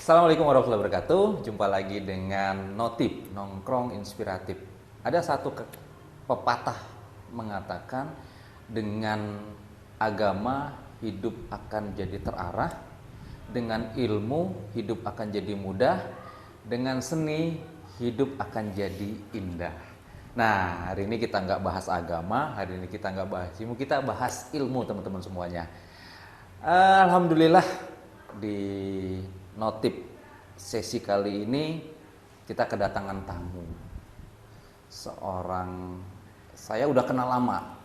Assalamualaikum warahmatullahi wabarakatuh. Jumpa lagi dengan Notip, Nongkrong Inspiratif. Ada satu pepatah mengatakan dengan agama hidup akan jadi terarah, dengan ilmu hidup akan jadi mudah, dengan seni hidup akan jadi indah. Nah, hari ini kita nggak bahas agama, hari ini kita nggak bahas ilmu, kita bahas ilmu teman-teman semuanya. Alhamdulillah di Notip sesi kali ini kita kedatangan tamu. Saya udah kenal lama.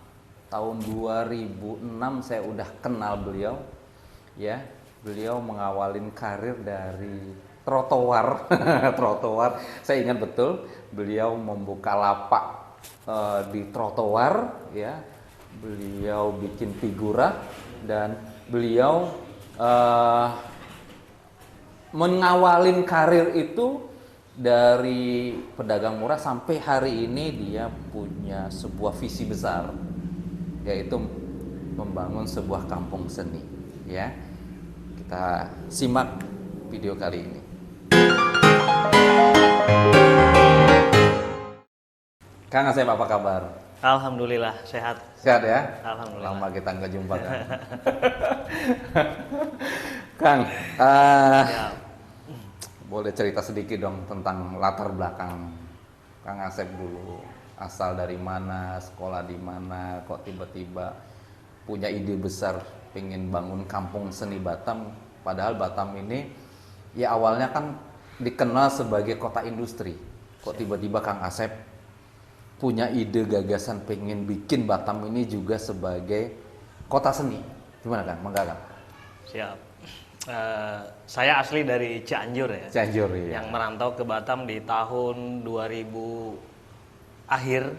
Tahun 2006 saya udah kenal beliau. Ya, beliau mengawalin karir dari trotoar. Trotoar. Saya ingat betul, beliau membuka lapak di trotoar, ya. Beliau bikin figura dan beliau mengawalin karir itu dari pedagang murah sampai hari ini dia punya sebuah visi besar, yaitu membangun sebuah kampung seni. Ya, kita simak video kali ini. Kang Asep, apa kabar? Alhamdulillah sehat. Sehat ya? Alhamdulillah. Lama kita nggak jumpa kan. Kang, Ya, boleh cerita sedikit dong tentang latar belakang Kang Asep dulu. Asal dari mana, sekolah di mana, kok tiba-tiba punya ide besar pengen bangun kampung seni Batam. Padahal Batam ini ya awalnya kan dikenal sebagai kota industri. Kok tiba-tiba Kang Asep punya ide gagasan pengen bikin Batam ini juga sebagai kota seni. Gimana Kang? Mangga Kang? siap. Saya asli dari Cianjur ya. Cianjur ya. Yang merantau ke Batam di tahun 2000 akhir.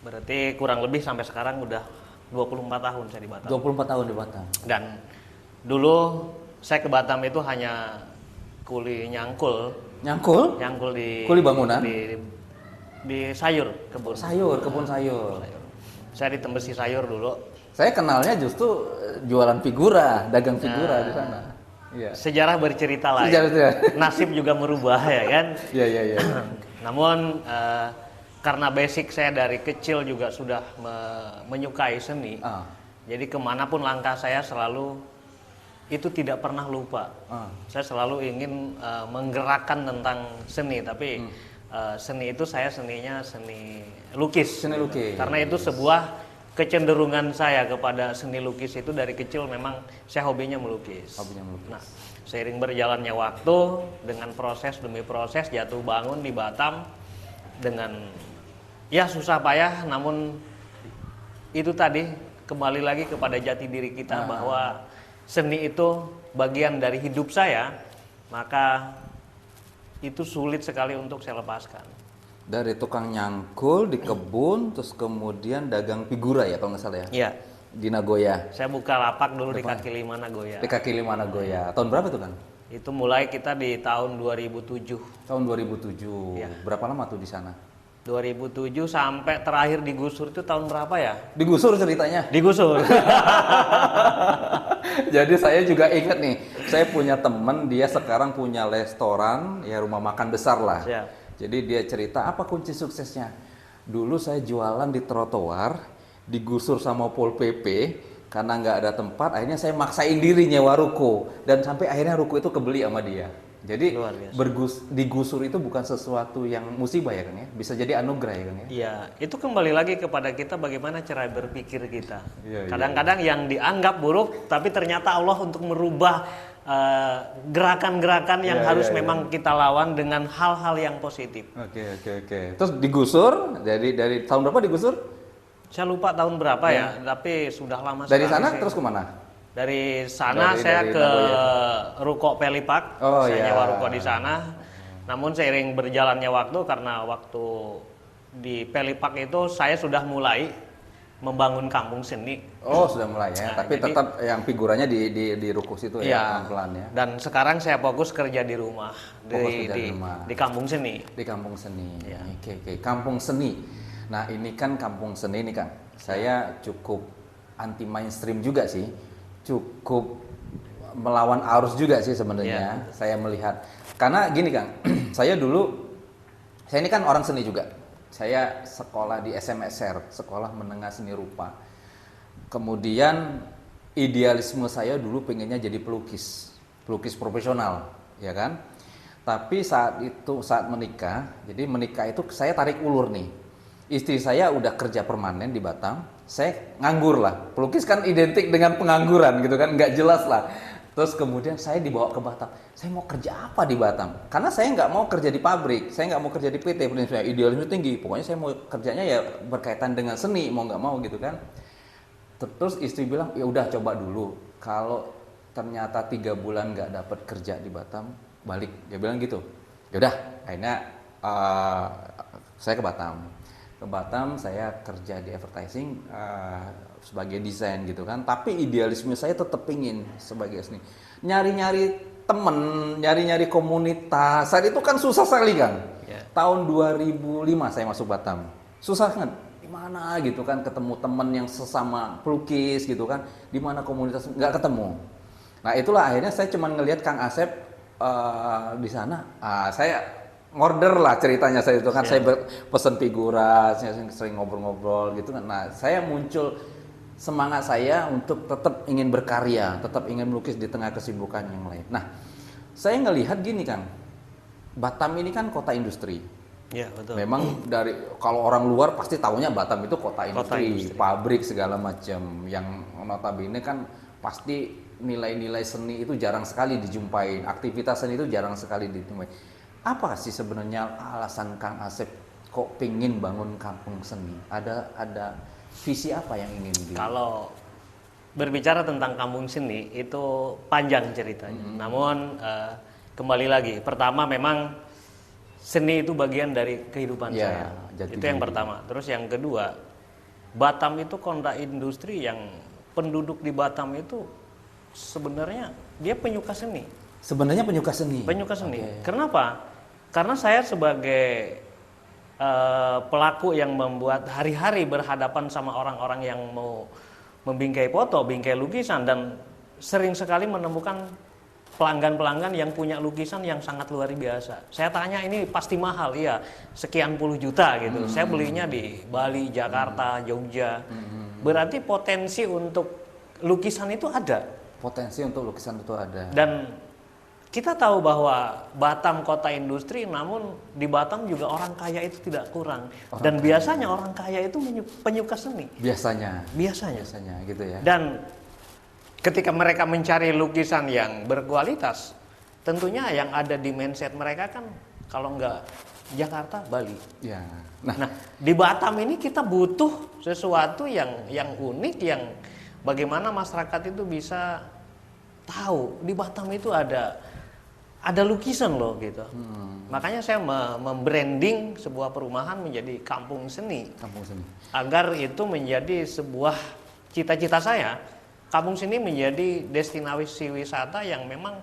Berarti kurang lebih sampai sekarang udah 24 tahun saya di Batam. 24 tahun di Batam. Dan dulu saya ke Batam itu hanya kuli nyangkul Nyangkul? di Kuli bangunan? di sayur, kebun Kebun sayur. Saya ditembesi sayur dulu. Saya kenalnya justru jualan figura, dagang figura di sana. Iya. Sejarah bercerita lain. Sejarah. Nasib juga merubah ya kan. Iya. Namun karena basic saya dari kecil juga sudah menyukai seni. Jadi kemanapun langkah saya selalu itu tidak pernah lupa. Saya selalu ingin menggerakkan tentang seni, tapi seni itu seninya seni lukis. Seni lukis. Karena itu sebuah kecenderungan saya kepada seni lukis itu dari kecil memang saya hobinya melukis. Nah, seiring berjalannya waktu dengan proses demi proses jatuh bangun di Batam dengan ya susah payah, namun itu tadi kembali lagi kepada jati diri kita bahwa seni itu bagian dari hidup saya, maka itu sulit sekali untuk saya lepaskan. Dari tukang nyangkul di kebun, terus kemudian dagang figura ya kalau nggak salah ya? Iya. Di Nagoya. Saya buka lapak dulu di kaki lima Nagoya. Di kaki lima Nagoya. Tahun berapa tuh kan? Itu mulai kita di tahun 2007. Tahun 2007. Ya. Berapa lama tuh di sana? 2007 sampai terakhir digusur itu tahun berapa ya? Digusur ceritanya. Digusur. Jadi saya juga ingat nih, saya punya temen, dia sekarang punya restoran, ya rumah makan besar lah. Siap. Jadi dia cerita, apa kunci suksesnya? Dulu saya jualan di trotoar, digusur sama Pol PP, karena nggak ada tempat, akhirnya saya maksain diri nyewa ruko. Dan sampai akhirnya ruko itu kebeli sama dia. Jadi digusur itu bukan sesuatu yang musibah ya kan ya, bisa jadi anugerah ya kan ya. Iya, itu kembali lagi kepada kita bagaimana cara berpikir kita. Iya. Kadang-kadang yang dianggap buruk, tapi ternyata Allah untuk merubah gerakan-gerakan yang harus memang kita lawan dengan hal-hal yang positif. Oke. Terus digusur, dari tahun berapa digusur? Saya lupa tahun berapa ya, tapi sudah lama Dari sekali sana sih. terus kemana? Dari sana saya dari ke Nagoya. Ruko Pelipak, saya nyewa ruko di sana. Namun seiring berjalannya waktu, karena waktu di Pelipak itu saya sudah mulai membangun kampung seni. Oh, sudah mulai ya. Nah, Tapi jadi- tetap yang figuranya di rukus itu Iya. ya, pelan-pelan ya. Dan sekarang saya fokus kerja di rumah, Fokus kerja di di, rumah. di kampung seni. Di kampung seni. Iya. Oke. Kampung seni. Nah, ini kan kampung seni nih, Kang. Saya cukup anti mainstream juga sih. Cukup melawan arus juga sih sebenarnya. Saya melihat karena gini Kang, saya ini kan orang seni juga. Saya sekolah di SMSR, Sekolah Menengah Seni Rupa. Kemudian idealisme saya dulu pengennya jadi pelukis profesional, ya kan? Tapi saat menikah, jadi menikah itu saya tarik ulur nih. Istri saya udah kerja permanen di Batam, saya nganggur lah. Pelukis kan identik dengan pengangguran gitu kan, nggak jelas lah. Terus kemudian saya dibawa ke Batam. Saya mau kerja apa di Batam? Karena saya nggak mau kerja di pabrik, saya nggak mau kerja di PT. Saya idealisme tinggi. Pokoknya saya mau kerjanya ya berkaitan dengan seni, mau nggak mau gitu kan. Terus istri bilang, ya udah coba dulu. Kalau ternyata 3 bulan nggak dapat kerja di Batam, balik. Dia bilang gitu. Ya udah, akhirnya saya ke Batam. Ke Batam saya kerja di advertising sebagai desain gitu kan. Tapi idealisme saya tetap pingin sebagai seni. Nyari-nyari temen, nyari-nyari komunitas. Saat itu kan susah sekali kan. Tahun 2005 saya masuk Batam. Susah kan? Di mana gitu kan ketemu temen yang sesama pelukis gitu kan. Di mana komunitas nggak ketemu. Nah itulah akhirnya saya cuma ngelihat Kang Asep di sana. Saya ngorder lah ceritanya saya itu kan. Saya pesen figura, saya sering ngobrol-ngobrol gitu kan. Nah saya muncul semangat saya untuk tetap ingin berkarya, tetap ingin melukis di tengah kesibukan yang lain. Nah saya ngelihat gini kan, Batam ini kan kota industri. Ya, betul. Memang dari kalau orang luar pasti tahunya Batam itu kota industri, pabrik segala macam. Yang notabene kan pasti nilai-nilai seni itu jarang sekali dijumpai, aktivitas seni itu jarang sekali dijumpai. Apa sih sebenarnya alasan Kang Asep kok pingin bangun kampung seni? Ada visi apa yang ingin Kalau berbicara tentang kampung seni itu panjang ceritanya. Namun kembali lagi, pertama memang seni itu bagian dari kehidupan saya. Itu yang pertama. Terus yang kedua, Batam itu kota industri yang penduduk di Batam itu sebenarnya dia penyuka seni. Sebenarnya penyuka seni. Penyuka seni. Kenapa? Karena saya sebagai pelaku yang membuat hari-hari berhadapan sama orang-orang yang mau membingkai foto, bingkai lukisan, dan sering sekali menemukan pelanggan-pelanggan yang punya lukisan yang sangat luar biasa. Saya tanya ini pasti mahal, iya, sekian puluh juta gitu. Saya belinya di Bali, Jakarta, Jogja. Berarti potensi untuk lukisan itu ada. Potensi untuk lukisan itu ada. Dan kita tahu bahwa Batam kota industri, namun di Batam juga orang kaya itu tidak kurang. Dan biasanya orang kaya itu penyuka seni. Biasanya gitu ya. Dan ketika mereka mencari lukisan yang berkualitas, tentunya yang ada di mindset mereka kan kalau nggak Jakarta, Bali. Ya. Nah, di Batam ini kita butuh sesuatu yang unik, yang bagaimana masyarakat itu bisa tahu di Batam itu ada lukisan loh gitu. Makanya saya membranding sebuah perumahan menjadi kampung seni. Kampung seni. Agar itu menjadi sebuah cita-cita saya. Kampung seni menjadi destinasi wisata yang memang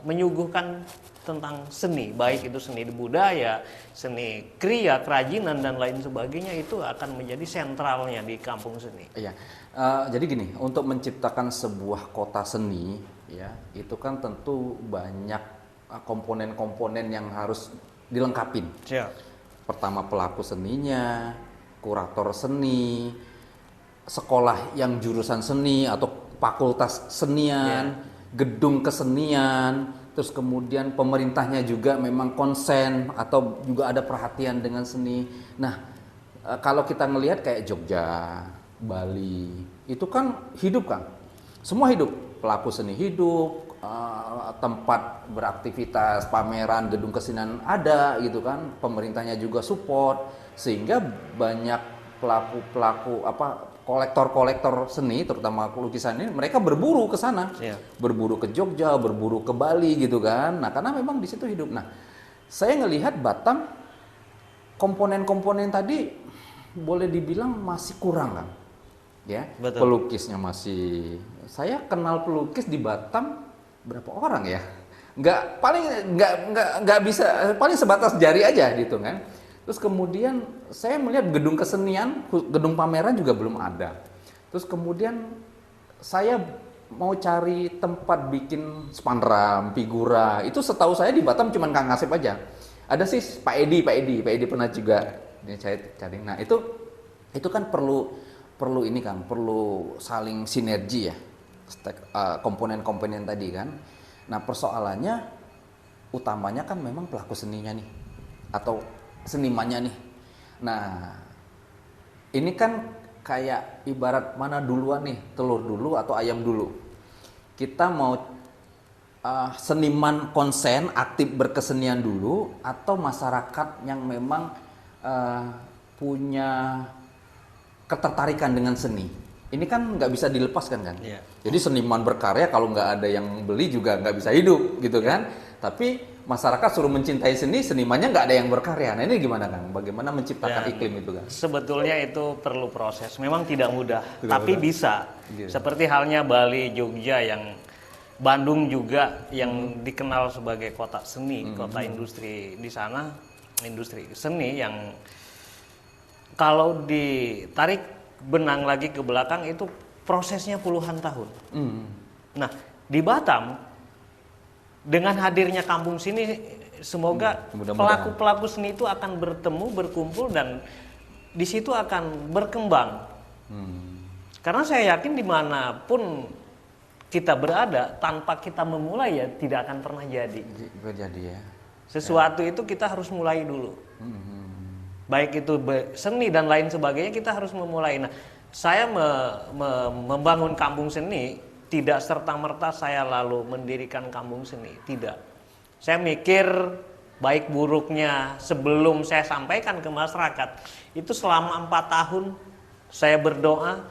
menyuguhkan tentang seni, baik itu seni budaya, seni kriya, kerajinan dan lain sebagainya, itu akan menjadi sentralnya di kampung seni. Iya. Jadi gini, untuk menciptakan sebuah kota seni, ya, itu kan tentu banyak komponen-komponen yang harus dilengkapin. Siap. Pertama pelaku seninya, kurator seni, sekolah yang jurusan seni atau fakultas senian, gedung kesenian, terus kemudian pemerintahnya juga memang konsen atau juga ada perhatian dengan seni. Nah, kalau kita ngelihat kayak Jogja, Bali, itu kan hidup kan, semua hidup, pelaku seni hidup, tempat beraktivitas, pameran, gedung kesenian ada gitu kan, pemerintahnya juga support, sehingga banyak pelaku-pelaku kolektor-kolektor seni, terutama lukisan ini, mereka berburu ke sana, berburu ke Jogja, berburu ke Bali gitu kan. Nah, karena memang di situ hidup. Nah, saya ngelihat Batam komponen-komponen tadi boleh dibilang masih kurang kan. Ya, betul. Pelukisnya masih, saya kenal pelukis di Batam berapa orang ya, nggak bisa, paling sebatas jari aja gitu kan. Terus kemudian saya melihat gedung kesenian, gedung pameran juga belum ada. Terus kemudian saya mau cari tempat bikin spanduk, figura, itu setahu saya di Batam cuma Kang Asep aja. Ada sih Pak Edi pernah juga ini saya cari. Nah itu kan perlu ini Kang, perlu saling sinergi ya, komponen-komponen tadi kan. Nah persoalannya utamanya kan memang pelaku seninya nih atau senimannya nih. Nah ini kan kayak ibarat mana duluan nih, telur dulu atau ayam dulu. Kita mau seniman konsen, aktif berkesenian dulu, atau masyarakat yang memang punya ketertarikan dengan seni. Ini kan nggak bisa dilepaskan kan. Yeah. Jadi seniman berkarya kalau nggak ada yang beli juga nggak bisa hidup gitu kan. Tapi masyarakat suruh mencintai seni, senimannya nggak ada yang berkarya. Nah ini gimana Kang? Bagaimana menciptakan iklim itu kan? Sebetulnya itu perlu proses. Memang tidak mudah, tapi bisa. Gitu. Seperti halnya Bali, Jogja, yang Bandung juga yang dikenal sebagai kota seni, kota industri. Di sana industri seni yang kalau ditarik benang lagi ke belakang itu prosesnya puluhan tahun. Nah di Batam dengan hadirnya kampung seni, semoga pelaku-pelaku seni itu akan bertemu, berkumpul, dan di situ akan berkembang. Karena saya yakin dimanapun kita berada, tanpa kita memulai ya tidak akan pernah jadi. Ya. Sesuatu itu kita harus mulai dulu. Baik itu seni dan lain sebagainya, kita harus memulai. Nah, saya membangun kampung seni tidak serta-merta saya lalu mendirikan kampung seni, tidak. Saya mikir baik buruknya sebelum saya sampaikan ke masyarakat. Itu selama 4 tahun saya berdoa,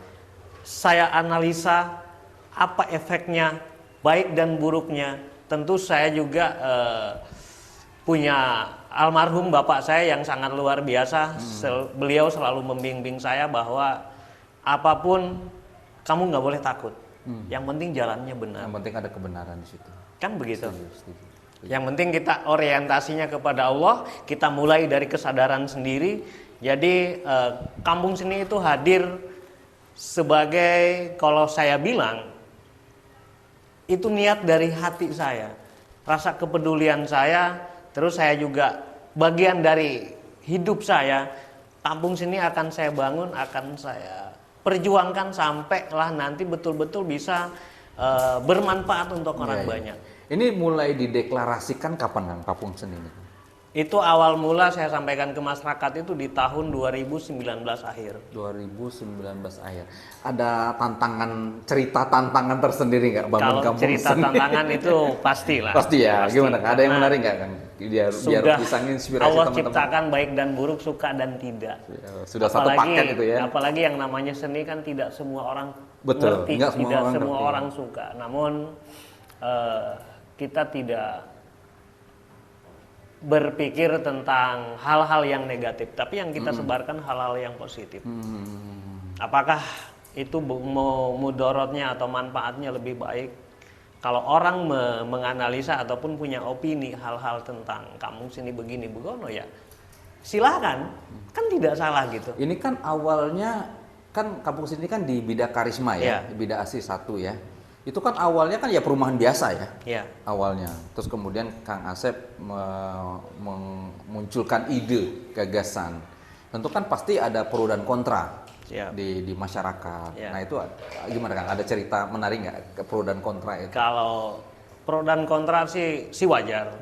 saya analisa apa efeknya, baik dan buruknya. Tentu saya juga punya almarhum bapak saya yang sangat luar biasa. Beliau selalu membimbing saya bahwa apapun kamu nggak boleh takut. Yang penting jalannya benar. Yang penting ada kebenaran di situ. Kan begitu. Setuju. Yang penting kita orientasinya kepada Allah, kita mulai dari kesadaran sendiri. Jadi kampung seni itu hadir sebagai, kalau saya bilang, itu niat dari hati saya, rasa kepedulian saya. Terus saya juga bagian dari hidup saya. Kampung sini akan saya bangun, akan saya perjuangkan sampailah nanti betul-betul bisa bermanfaat untuk orang banyak. Ini mulai dideklarasikan kapan Kang kampung seni ini? Itu awal mula saya sampaikan ke masyarakat itu di tahun 2019 akhir. 2019 akhir. Ada cerita tantangan tersendiri nggak bangun kampung seni? Kalau cerita tantangan itu pastilah. Pasti ya. Pasti. Gimana? Ada yang menarik nggak Kang? Biar bisa menginspirasi Allah teman-teman. Ciptakan baik dan buruk, suka dan tidak. Sudah satu paket itu ya. Apalagi yang namanya seni kan tidak semua orang ngerti, tidak semua orang suka. Namun kita tidak berpikir tentang hal-hal yang negatif, tapi yang kita sebarkan hal-hal yang positif. Apakah itu mudorotnya atau manfaatnya lebih baik? Kalau orang menganalisa ataupun punya opini hal-hal tentang kampung sini begini begono, ya silakan, kan tidak salah gitu. Ini kan awalnya kan kampung sini kan di Bida Karisma ya, Bida Asih 1 ya. Itu kan awalnya kan ya perumahan biasa ya, awalnya. Terus kemudian Kang Asep memunculkan ide, gagasan. Tentu kan pasti ada pro dan kontra di masyarakat. Nah itu gimana Kang? Ada cerita menarik nggak ke pro dan kontra itu? Kalau pro dan kontra sih wajar.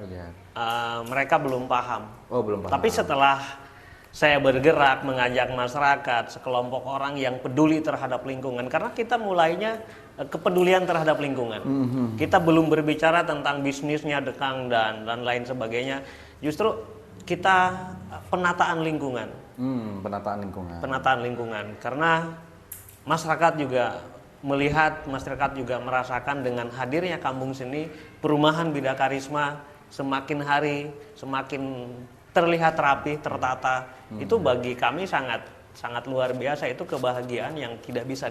Mereka belum paham. Oh belum paham. Tapi setelah saya bergerak mengajak masyarakat, sekelompok orang yang peduli terhadap lingkungan, karena kita mulainya kepedulian terhadap lingkungan. Kita belum berbicara tentang bisnisnya dekang dan lain sebagainya. Justru kita penataan lingkungan. Penataan lingkungan. Karena masyarakat juga melihat, masyarakat juga merasakan dengan hadirnya kampung seni, perumahan Bida Karisma semakin hari semakin terlihat rapi, tertata. Itu bagi kami sangat luar biasa. Itu kebahagiaan yang tidak bisa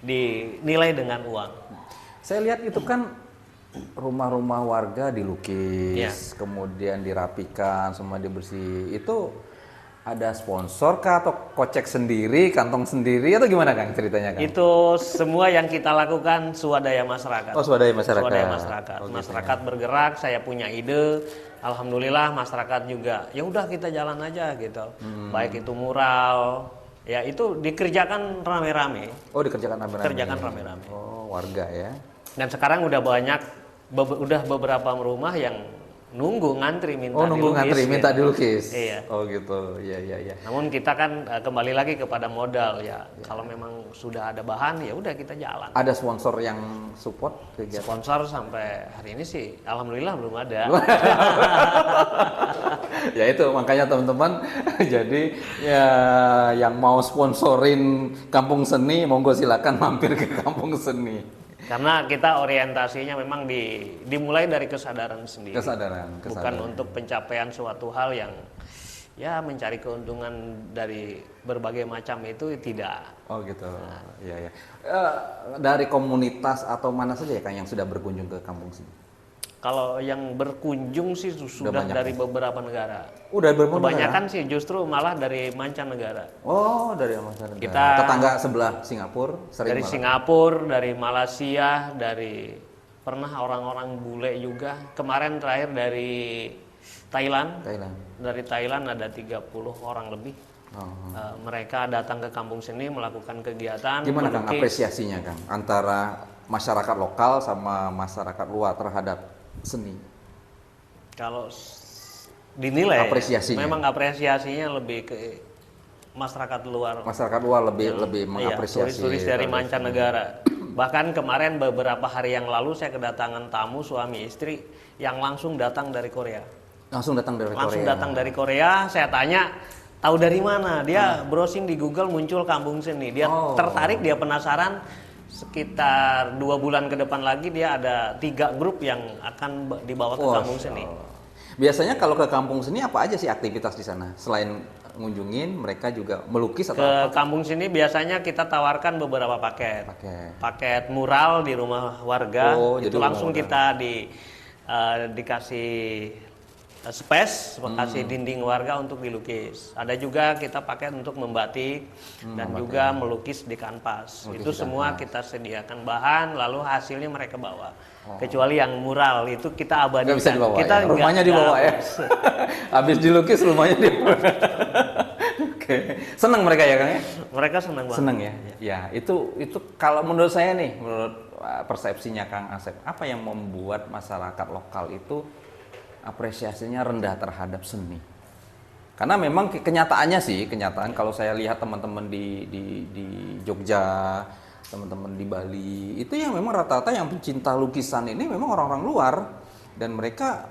dinilai dengan uang. Saya lihat itu kan rumah-rumah warga dilukis, kemudian dirapikan, semua dibersih. Itu Ada sponsor kah atau kocek sendiri, kantong sendiri atau gimana Kang ceritanya Kang? Itu semua yang kita lakukan swadaya masyarakat. Oh, swadaya masyarakat. Swadaya masyarakat. Oh, Masyarakat bergerak, saya punya ide, alhamdulillah masyarakat juga. Ya udah kita jalan aja gitu. Baik itu mural, ya itu dikerjakan rame-rame. Oh, dikerjakan rame-rame. Kerjakan rame-rame. Oh, warga ya. Dan sekarang udah banyak udah beberapa rumah yang nunggu ngantri minta dilukis. Oh, nunggu ngantri minta dilukis. Iya. Oh gitu. Iya, iya, iya. Namun kita kan kembali lagi kepada modal ya. Kalau memang sudah ada bahan ya udah kita jalan. Ada sponsor yang support kegiatan? Sponsor sampai hari ini sih alhamdulillah belum ada. Ya itu makanya teman-teman jadi ya yang mau sponsorin Kampung Seni monggo silakan mampir ke Kampung Seni. Karena kita orientasinya memang dimulai dari kesadaran sendiri. Kesadaran. Bukan untuk pencapaian suatu hal yang ya mencari keuntungan dari berbagai macam itu tidak. Oh gitu. Iya, iya. Dari komunitas atau mana saja ya Kang yang sudah berkunjung ke Kampung Seni? Kalau yang berkunjung sih sudah dari beberapa negara. Udah beberapa Kebanyakan sih justru malah dari mancanegara. Oh, dari mancanegara. Kita tetangga sebelah Singapura, dari Singapura, dari Malaysia, dari pernah orang-orang bule juga. Kemarin terakhir dari Thailand. Dari Thailand ada 30 orang lebih. Mereka datang ke Kampung Seni melakukan kegiatan. Gimana Kang apresiasinya Kang antara masyarakat lokal sama masyarakat luar terhadap seni? Kalau dinilai apresiasinya. Memang apresiasinya lebih ke masyarakat luar. Masyarakat luar lebih mengapresiasi. Turis-turis dari mancanegara. Bahkan kemarin beberapa hari yang lalu saya kedatangan tamu suami istri yang langsung datang dari Korea. Langsung datang dari Korea. Saya tanya, tahu dari mana? Dia browsing di Google muncul Kampung Seni. Dia tertarik, dia penasaran. Sekitar 2 bulan ke depan lagi dia ada 3 grup yang akan dibawa ke Kampung Seni. Biasanya kalau ke Kampung Seni apa aja sih aktivitas di sana? Selain ngunjungin, mereka juga melukis atau ke Kampung Seni biasanya kita tawarkan beberapa paket. Paket mural di rumah warga. Itu langsung kita dikasih space, kasih dinding warga untuk dilukis. Ada juga kita pakai untuk membatik dan juga melukis di kanvas. Itu semua kita sediakan bahan, lalu hasilnya mereka bawa. Kecuali yang mural itu kita abadikan. Nggak bisa dibawa, kita ya? Rumahnya dibawa ya. Habis dilukis rumahnya dibawa. Oke. Senang mereka ya Kang ya? Mereka senang banget. Senang ya. Ya, itu kalau menurut saya nih, menurut persepsinya Kang Asep, apa yang membuat masyarakat lokal itu apresiasinya rendah terhadap seni? Karena memang kenyataan kalau saya lihat teman-teman di Jogja, teman-teman di Bali, itu yang memang rata-rata yang pencinta lukisan ini memang orang-orang luar, dan mereka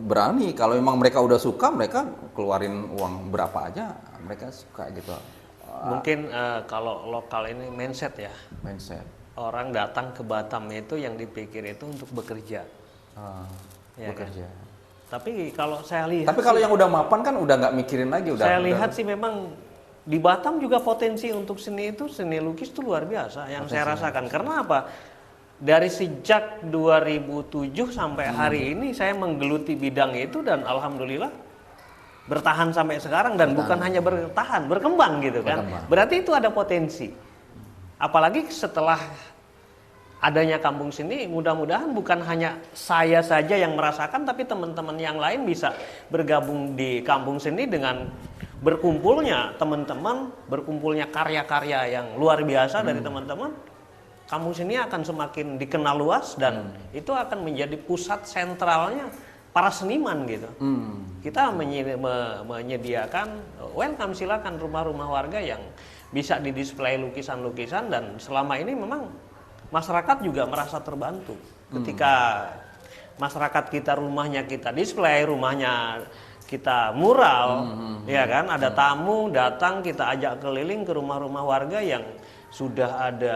berani kalau memang mereka udah suka, mereka keluarin uang berapa aja mereka suka gitu. Mungkin kalau lokal ini mindset ya. Orang datang ke Batam itu yang dipikir itu untuk bekerja. Ya bekerja. Kan? Tapi kalau saya lihat, kalau yang udah mapan kan udah nggak mikirin lagi. Saya lihat sih memang di Batam juga potensi untuk seni lukis itu luar biasa yang saya rasakan. Karena apa? Dari sejak 2007 sampai hari ini saya menggeluti bidang itu dan alhamdulillah bertahan sampai sekarang, dan bukan hanya bertahan, berkembang gitu kan. Berarti itu ada potensi. Apalagi setelah adanya Kampung Seni, mudah-mudahan bukan hanya saya saja yang merasakan, tapi teman-teman yang lain bisa bergabung di Kampung Seni dengan berkumpulnya teman-teman, berkumpulnya karya-karya yang luar biasa dari teman-teman. Kampung Seni akan semakin dikenal luas dan itu akan menjadi pusat sentralnya para seniman gitu. Kita menyediakan welcome, silakan rumah-rumah warga yang bisa didisplay lukisan-lukisan, dan selama ini memang masyarakat juga merasa terbantu ketika masyarakat kita rumahnya kita display, rumahnya kita mural, ya kan, ada tamu datang kita ajak keliling ke rumah-rumah warga yang sudah ada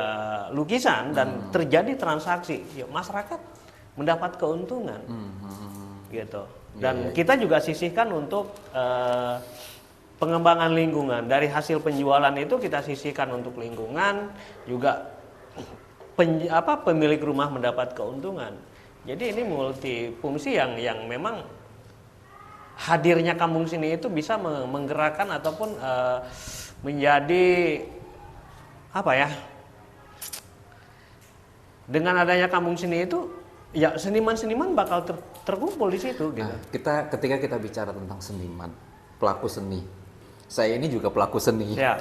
lukisan dan terjadi transaksi, ya, masyarakat mendapat keuntungan, gitu. Dan kita juga sisihkan untuk pengembangan lingkungan. Dari hasil penjualan itu kita sisihkan untuk lingkungan juga. Pemilik rumah mendapat keuntungan. Jadi ini multifungsi yang memang hadirnya kampung seni itu bisa menggerakkan ataupun menjadi apa ya? Dengan adanya kampung seni itu, ya seniman-seniman bakal terkumpul di situ. Gitu. Ketika kita bicara tentang seniman, pelaku seni, saya ini juga pelaku seni. Ya.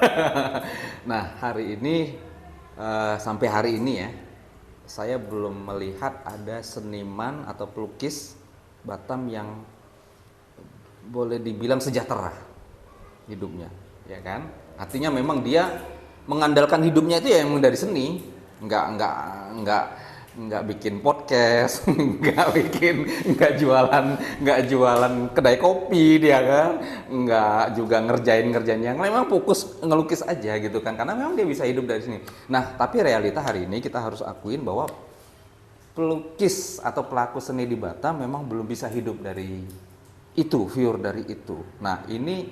Nah, hari ini sampai hari ini ya, saya belum melihat ada seniman atau pelukis Batam yang boleh dibilang sejahtera hidupnya, ya kan? Artinya memang dia mengandalkan hidupnya itu ya emang dari seni, nggak bikin podcast, nggak jualan kedai kopi dia kan, nggak juga ngerjain yang memang fokus ngelukis aja gitu kan, karena memang dia bisa hidup dari sini. Nah, tapi realita hari ini kita harus akuin bahwa pelukis atau pelaku seni di Batam memang belum bisa hidup dari itu, viewer dari itu. Nah, ini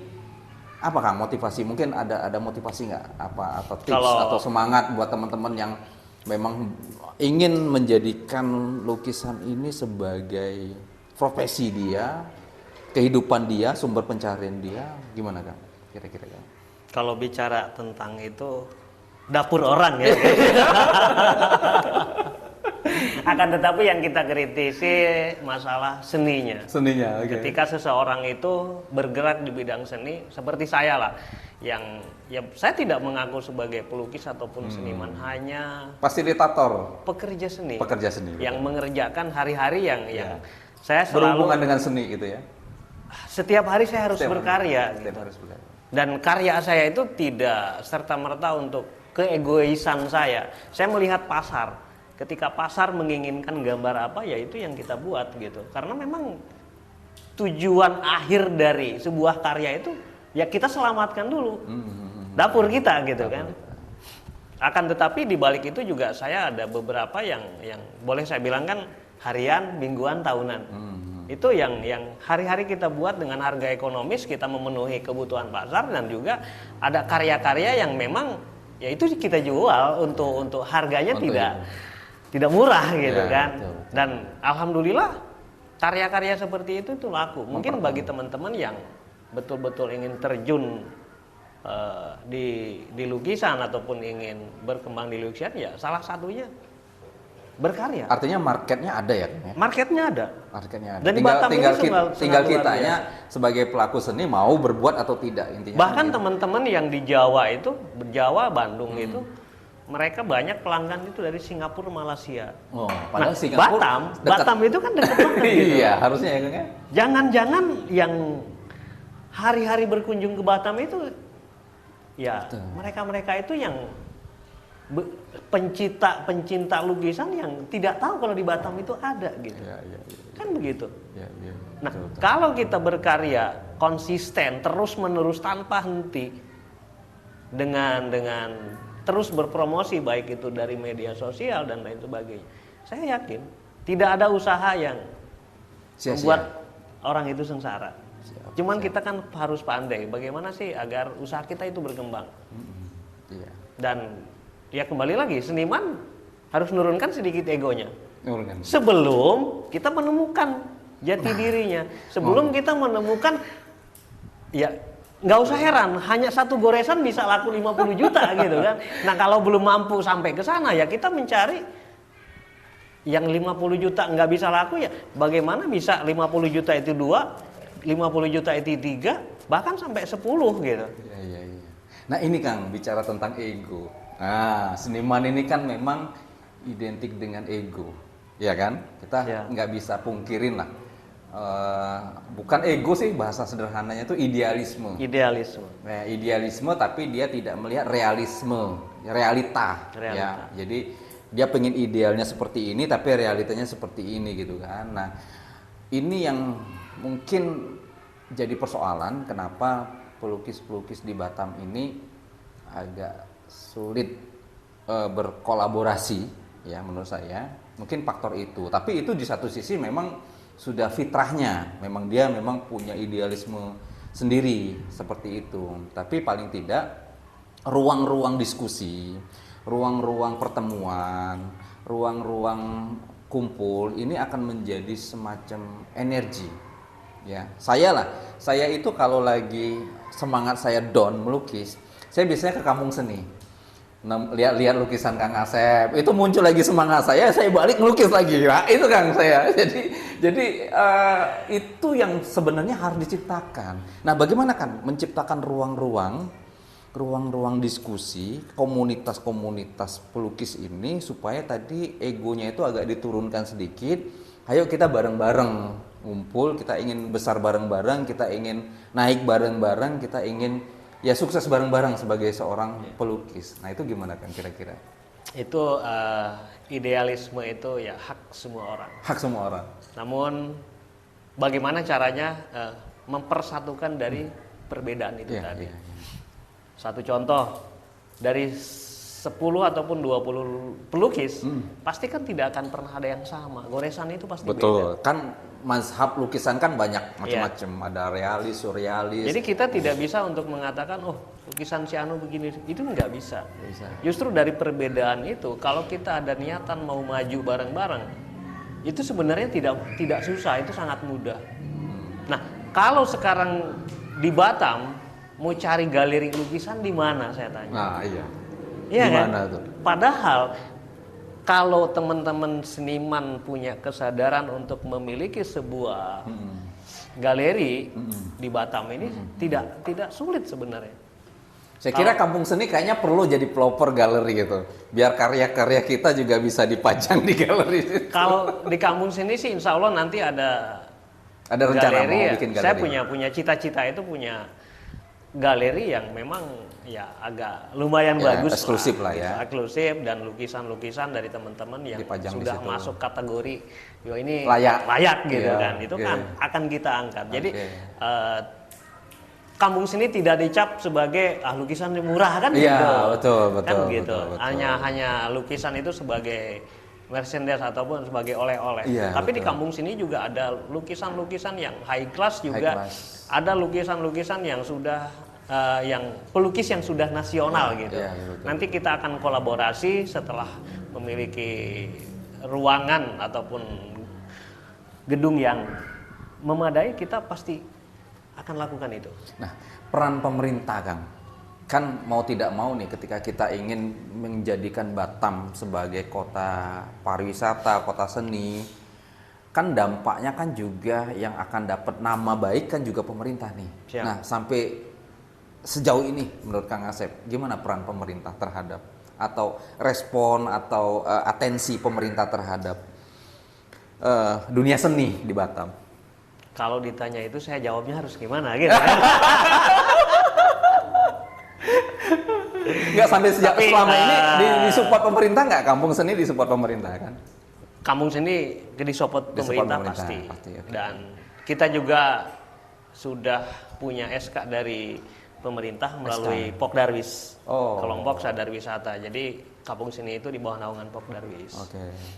apakah motivasi? Mungkin ada motivasi nggak? Atau tips atau semangat buat teman-teman yang memang ingin menjadikan lukisan ini sebagai profesi dia, kehidupan dia, sumber pencarian dia, gimana kan? Kira-kira kan? Kalau bicara tentang itu dapur orang ya. Akan tetapi yang kita kritisi masalah seninya. Seninya, oke. Ketika seseorang itu bergerak di bidang seni, seperti saya lah, yang ya saya tidak mengaku sebagai pelukis ataupun seniman, hanya fasilitator, pekerja seni yang betul. mengerjakan hari-hari yang saya selalu berhubungan dengan seni gitu ya. Setiap hari saya harus berkarya. Harus berkarya. Dan karya saya itu tidak serta-merta untuk keegoisan saya. Saya melihat pasar. Ketika pasar menginginkan gambar apa, ya itu yang kita buat gitu. Karena memang tujuan akhir dari sebuah karya itu ya kita selamatkan dulu dapur kita gitu kan. Akan tetapi di balik itu juga saya ada beberapa yang boleh saya bilang kan harian, mingguan, tahunan. Itu yang hari-hari kita buat dengan harga ekonomis, kita memenuhi kebutuhan pasar, dan juga ada karya-karya yang memang ya itu kita jual untuk harganya tidak murah gitu kan. Betul. Dan alhamdulillah karya-karya seperti itu tuh laku. Mungkin bagi teman-teman yang betul-betul ingin terjun di lukisan ataupun ingin berkembang di lukisan, ya salah satunya berkarya. Artinya marketnya ada ya? Marketnya ada. Dan tinggal kitanya sebagai pelaku seni mau berbuat atau tidak intinya. Bahkan teman-teman yang di Jawa itu, Jawa, Bandung itu, mereka banyak pelanggan itu dari Singapura, Malaysia. Oh, padahal Singapura Batam itu kan dekat banget. Gitu. Iya, harusnya ya, Kang ya. Jangan-jangan yang hari-hari berkunjung ke Batam itu ya mereka-mereka itu yang pencinta lukisan yang tidak tahu kalau di Batam itu ada gitu. Ya. Kan begitu. Ya. Nah, kalau kita berkarya konsisten, terus-menerus tanpa henti dengan terus berpromosi baik itu dari media sosial dan lain sebagainya, saya yakin tidak ada usaha yang membuat orang itu sengsara. Cuman kita kan harus pandai bagaimana sih agar usaha kita itu berkembang. Dan ya kembali lagi, seniman harus menurunkan sedikit egonya sebelum kita menemukan jati dirinya, sebelum kita menemukan, ya nggak usah heran, hanya satu goresan bisa laku 50 juta gitu kan. Nah, kalau belum mampu sampai ke sana, ya kita mencari yang 50 juta nggak bisa laku, ya bagaimana bisa 50 juta itu 2, 50 juta itu 3, bahkan sampai 10 gitu. Iya. Nah, ini Kang, bicara tentang ego. Nah, seniman ini kan memang identik dengan ego, ya kan? Kita nggak bisa pungkirin lah. Bukan ego sih, bahasa sederhananya itu idealisme. Nah, idealisme, tapi dia tidak melihat realita. Ya. Jadi dia pengen idealnya seperti ini, tapi realitanya seperti ini gitu kan. Nah, ini yang mungkin jadi persoalan kenapa pelukis-pelukis di Batam ini agak sulit berkolaborasi, ya menurut saya. Mungkin faktor itu. Tapi itu di satu sisi memang sudah fitrahnya, memang dia punya idealisme sendiri seperti itu. Tapi paling tidak ruang-ruang diskusi, ruang-ruang pertemuan, ruang-ruang kumpul ini akan menjadi semacam energi Ya, saya itu kalau lagi semangat saya down melukis, saya biasanya ke kampung seni. Lihat lukisan Kang Asep, itu muncul lagi semangat saya balik melukis lagi. Nah, itu Kang saya. Jadi itu yang sebenarnya harus diciptakan. Nah, bagaimana kan menciptakan ruang-ruang diskusi komunitas pelukis ini supaya tadi egonya itu agak diturunkan sedikit. Ayo kita bareng-bareng ngumpul, kita ingin besar bareng-bareng, kita ingin naik bareng-bareng, kita ingin ya sukses bareng-bareng sebagai seorang pelukis. Nah, itu gimana kan kira-kira? Itu idealisme itu ya hak semua orang. Hak semua orang. Namun bagaimana caranya mempersatukan dari perbedaan itu tadi. Satu contoh, dari 10 ataupun 20 pelukis, pasti kan tidak akan pernah ada yang sama. Goresan itu pasti betul. beda. Kan mazhab lukisan kan banyak macam-macam, ada realis, surrealis. Jadi kita tidak bisa untuk mengatakan, oh lukisan si Anu begini, itu nggak bisa. Justru dari perbedaan itu, kalau kita ada niatan mau maju bareng-bareng, itu sebenarnya tidak susah, itu sangat mudah. Nah, kalau sekarang di Batam mau cari galeri lukisan di mana saya tanya? Nah, iya. Iya kan? Tuh? Padahal kalau teman-teman seniman punya kesadaran untuk memiliki sebuah galeri di Batam ini tidak sulit sebenarnya. Saya kira kampung seni kayaknya perlu jadi pelopor galeri gitu, biar karya-karya kita juga bisa dipajang di galeri. Kalau di kampung seni sih insya Allah nanti ada rencana galeri, mau bikin galeri. Saya punya cita-cita itu punya galeri yang memang ya agak lumayan bagus, eksklusif lah ya, eksklusif, dan lukisan-lukisan dari teman-teman yang dipajang sudah masuk kategori yo ini layak gitu kan, itu kan akan kita angkat. Jadi kampung seni tidak dicap sebagai lukisan murah kan, betul kan gitu. Hanya lukisan itu sebagai merchandise ataupun sebagai oleh-oleh. Tapi di kampung sini juga ada lukisan-lukisan yang high class juga. Ada lukisan-lukisan yang sudah yang pelukis yang sudah nasional gitu. Nanti kita akan kolaborasi setelah memiliki ruangan ataupun gedung yang memadai, kita pasti akan lakukan itu. Nah, peran pemerintah kan mau tidak mau nih, ketika kita ingin menjadikan Batam sebagai kota pariwisata, kota seni, kan dampaknya kan juga yang akan dapat nama baik kan juga pemerintah nih. Siap. Nah, sampai sejauh ini menurut Kang Asep, gimana peran pemerintah terhadap atau respon atau atensi pemerintah terhadap dunia seni di Batam? Kalau ditanya itu saya jawabnya harus gimana gitu. Nggak, sampai selama ini disupport pemerintah nggak? Kampung seni disupport pemerintah kan? Kampung seni disupport pemerintah pasti. Okay. Dan kita juga sudah punya SK dari pemerintah melalui Pokdarwis, kelompok sadar wisata. Jadi kampung seni itu di bawah naungan Pokdarwis.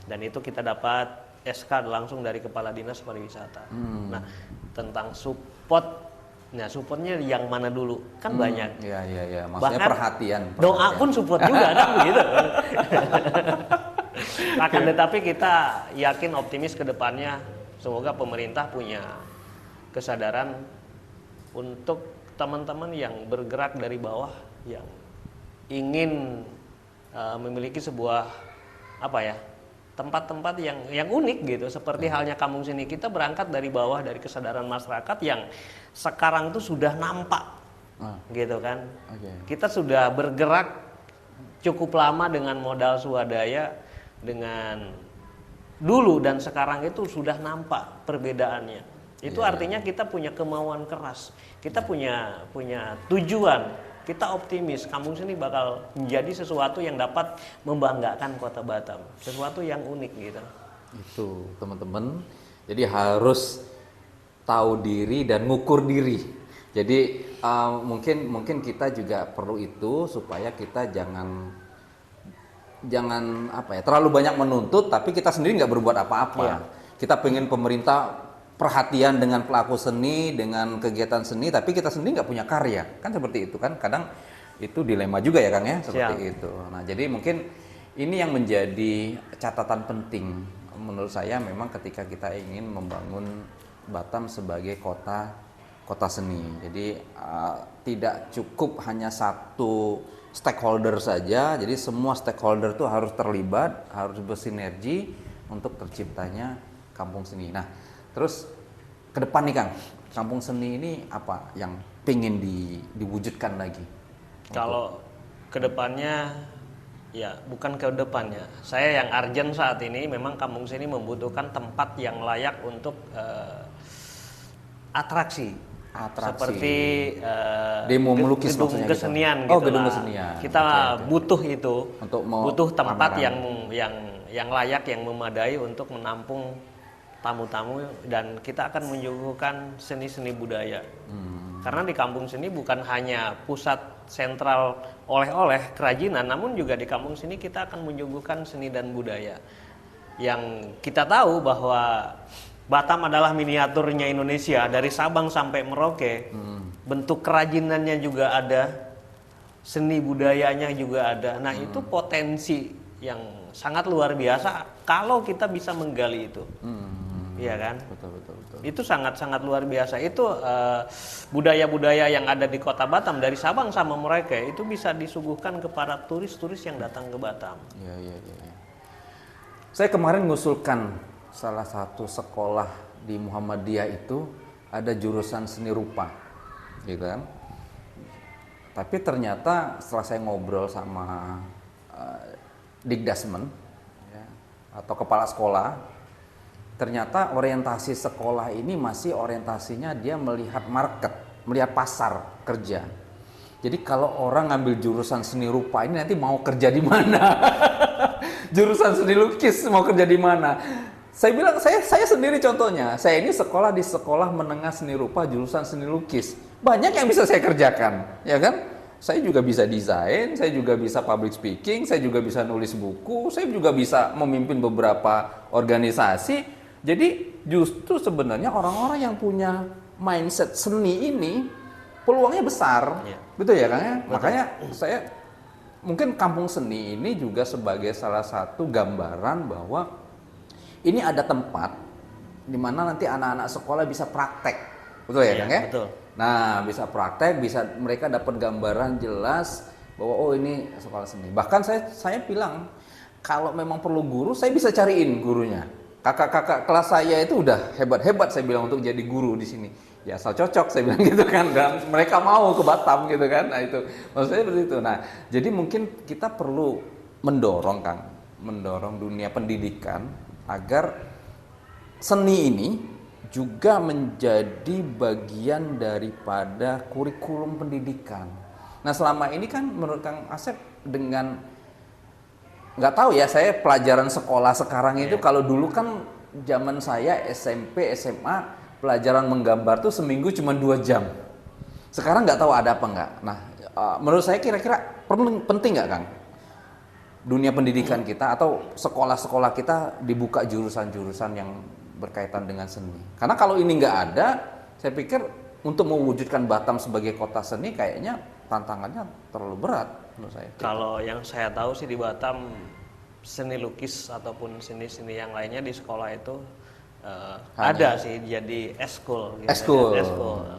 Dan itu kita dapat SK langsung dari Kepala Dinas Pariwisata. Nah, tentang support. Nah, supportnya yang mana dulu? Kan banyak. Iya. Maksudnya bahkan perhatian. Doa pun support juga kan begitu. Akan tetapi kita yakin, optimis ke depannya, semoga pemerintah punya kesadaran untuk teman-teman yang bergerak dari bawah, yang ingin memiliki sebuah tempat-tempat yang unik gitu, seperti halnya kampung seni. Kita berangkat dari bawah, dari kesadaran masyarakat yang sekarang tuh sudah nampak gitu kan. Kita sudah bergerak cukup lama dengan modal swadaya, dengan dulu dan sekarang itu sudah nampak perbedaannya. Itu artinya kita punya kemauan keras, kita punya tujuan, kita optimis kampung seni bakal menjadi sesuatu yang dapat membanggakan Kota Batam, sesuatu yang unik gitu. Itu teman-teman, jadi harus tahu diri dan ngukur diri. Jadi mungkin kita juga perlu itu, supaya kita jangan terlalu banyak menuntut, tapi kita sendiri nggak berbuat apa-apa. Kita pengen pemerintah perhatian dengan pelaku seni, dengan kegiatan seni, tapi kita sendiri nggak punya karya, kan seperti itu kan. Kadang itu dilema juga ya Kang ya, seperti itu. Nah, jadi mungkin ini yang menjadi catatan penting menurut saya, memang ketika kita ingin membangun Batam sebagai kota seni. Jadi tidak cukup hanya satu stakeholder saja. Jadi semua stakeholder itu harus terlibat, harus bersinergi untuk terciptanya kampung seni. Nah, terus ke depan nih Kang, kampung seni ini apa yang pengen diwujudkan lagi? Kalau kedepannya, ya bukan kedepannya. Saya yang urgent saat ini memang kampung seni membutuhkan tempat yang layak untuk atraksi. Seperti demo melukis, gedung kesenian gitu. Oh, gedung kesenian. Kita butuh itu, untuk butuh tempat yang layak, yang memadai untuk menampung tamu-tamu, dan kita akan menyuguhkan seni-seni budaya. Karena di kampung seni bukan hanya pusat sentral oleh-oleh kerajinan, namun juga di kampung seni kita akan menyuguhkan seni dan budaya. Yang kita tahu bahwa Batam adalah miniaturnya Indonesia, dari Sabang sampai Merauke. Bentuk kerajinannya juga ada, seni budayanya juga ada. Nah, itu potensi yang sangat luar biasa kalau kita bisa menggali itu. Iya kan? Betul. Itu sangat-sangat luar biasa. Itu budaya-budaya yang ada di Kota Batam dari Sabang sama Merauke itu bisa disuguhkan kepada turis-turis yang datang ke Batam. Iya. Saya kemarin ngusulkan salah satu sekolah di Muhammadiyah itu ada jurusan seni rupa, gitu kan? Tapi ternyata setelah saya ngobrol sama Dikdasmen ya, atau kepala sekolah, ternyata orientasi sekolah ini masih orientasinya dia melihat market, melihat pasar kerja. Jadi kalau orang ngambil jurusan seni rupa ini nanti mau kerja di mana? Jurusan seni lukis mau kerja di mana? Saya bilang, saya sendiri contohnya, saya ini sekolah di sekolah menengah seni rupa jurusan seni lukis. Banyak yang bisa saya kerjakan, ya kan? Saya juga bisa desain, saya juga bisa public speaking, saya juga bisa nulis buku, saya juga bisa memimpin beberapa organisasi. Jadi justru sebenarnya orang-orang yang punya mindset seni ini peluangnya besar, betul ya Kang ya? Makanya saya mungkin kampung seni ini juga sebagai salah satu gambaran bahwa ini ada tempat di mana nanti anak-anak sekolah bisa praktek, betul ya Kang ya? Betul. Nah, bisa praktek, bisa mereka dapat gambaran jelas bahwa oh ini sekolah seni. Bahkan saya bilang kalau memang perlu guru, saya bisa cariin gurunya. Kakak-kakak kelas saya itu udah hebat-hebat saya bilang untuk jadi guru di sini. Ya asal cocok saya bilang gitu kan, dan mereka mau ke Batam gitu kan. Nah itu maksudnya seperti itu. Nah, jadi mungkin kita perlu mendorong Kang, mendorong dunia pendidikan agar seni ini juga menjadi bagian daripada kurikulum pendidikan. Nah selama ini kan menurut Kang Asep dengan nggak tahu ya, saya pelajaran sekolah sekarang itu kalau dulu kan zaman saya SMP SMA pelajaran menggambar tuh seminggu cuma 2 jam. Sekarang nggak tahu ada apa nggak. Nah menurut saya kira-kira penting nggak Kang dunia pendidikan kita atau sekolah-sekolah kita dibuka jurusan-jurusan yang berkaitan dengan seni. Karena kalau ini nggak ada, saya pikir untuk mewujudkan Batam sebagai kota seni kayaknya tantangannya terlalu berat menurut saya. Kalau yang saya tahu sih di Batam seni lukis ataupun seni-seni yang lainnya di sekolah itu ada sih jadi eskul. Eskul.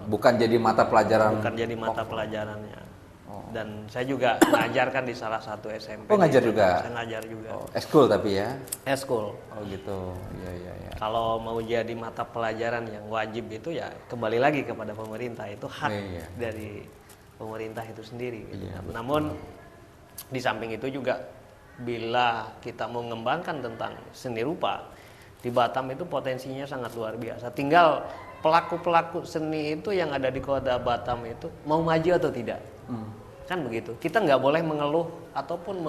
Bukan jadi mata pelajaran. Bukan jadi mata pelajarannya. Dan saya juga ngajarkan di salah satu SMP. Oh ngajar juga? Saya ngajar juga. Eskul tapi ya? Eskul. Oh gitu, iya. Kalau mau jadi mata pelajaran yang wajib itu ya kembali lagi kepada pemerintah, itu hak dari pemerintah itu sendiri. Gitu. Namun di samping itu juga bila kita mau mengembangkan tentang seni rupa, di Batam itu potensinya sangat luar biasa. Tinggal pelaku-pelaku seni itu yang ada di kota Batam itu mau maju atau tidak. Kan begitu. Kita nggak boleh mengeluh ataupun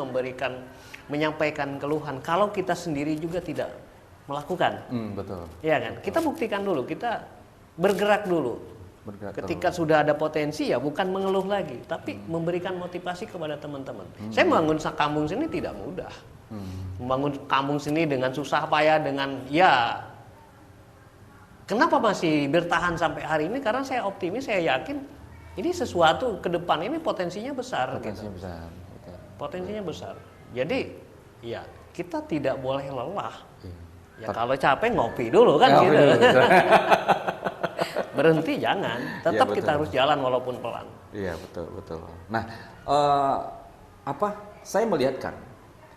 menyampaikan keluhan kalau kita sendiri juga tidak melakukan. Betul. Iya kan? Kita buktikan dulu, kita bergerak dulu. Ketika sudah ada potensi ya bukan mengeluh lagi, tapi memberikan motivasi kepada teman-teman. Saya membangun kampung seni tidak mudah. Membangun kampung seni dengan susah payah, dengan kenapa masih bertahan sampai hari ini? Karena saya optimis, saya yakin ini sesuatu ke depan ini potensinya besar. Potensinya besar. Jadi ya kita tidak boleh lelah Ya kalau capek ngopi dulu kan Ngopi gitu. dulu, betul. Berhenti jangan, tetap Iya, kita betul. harus jalan walaupun pelan. Iya, betul, betul. Nah, saya melihat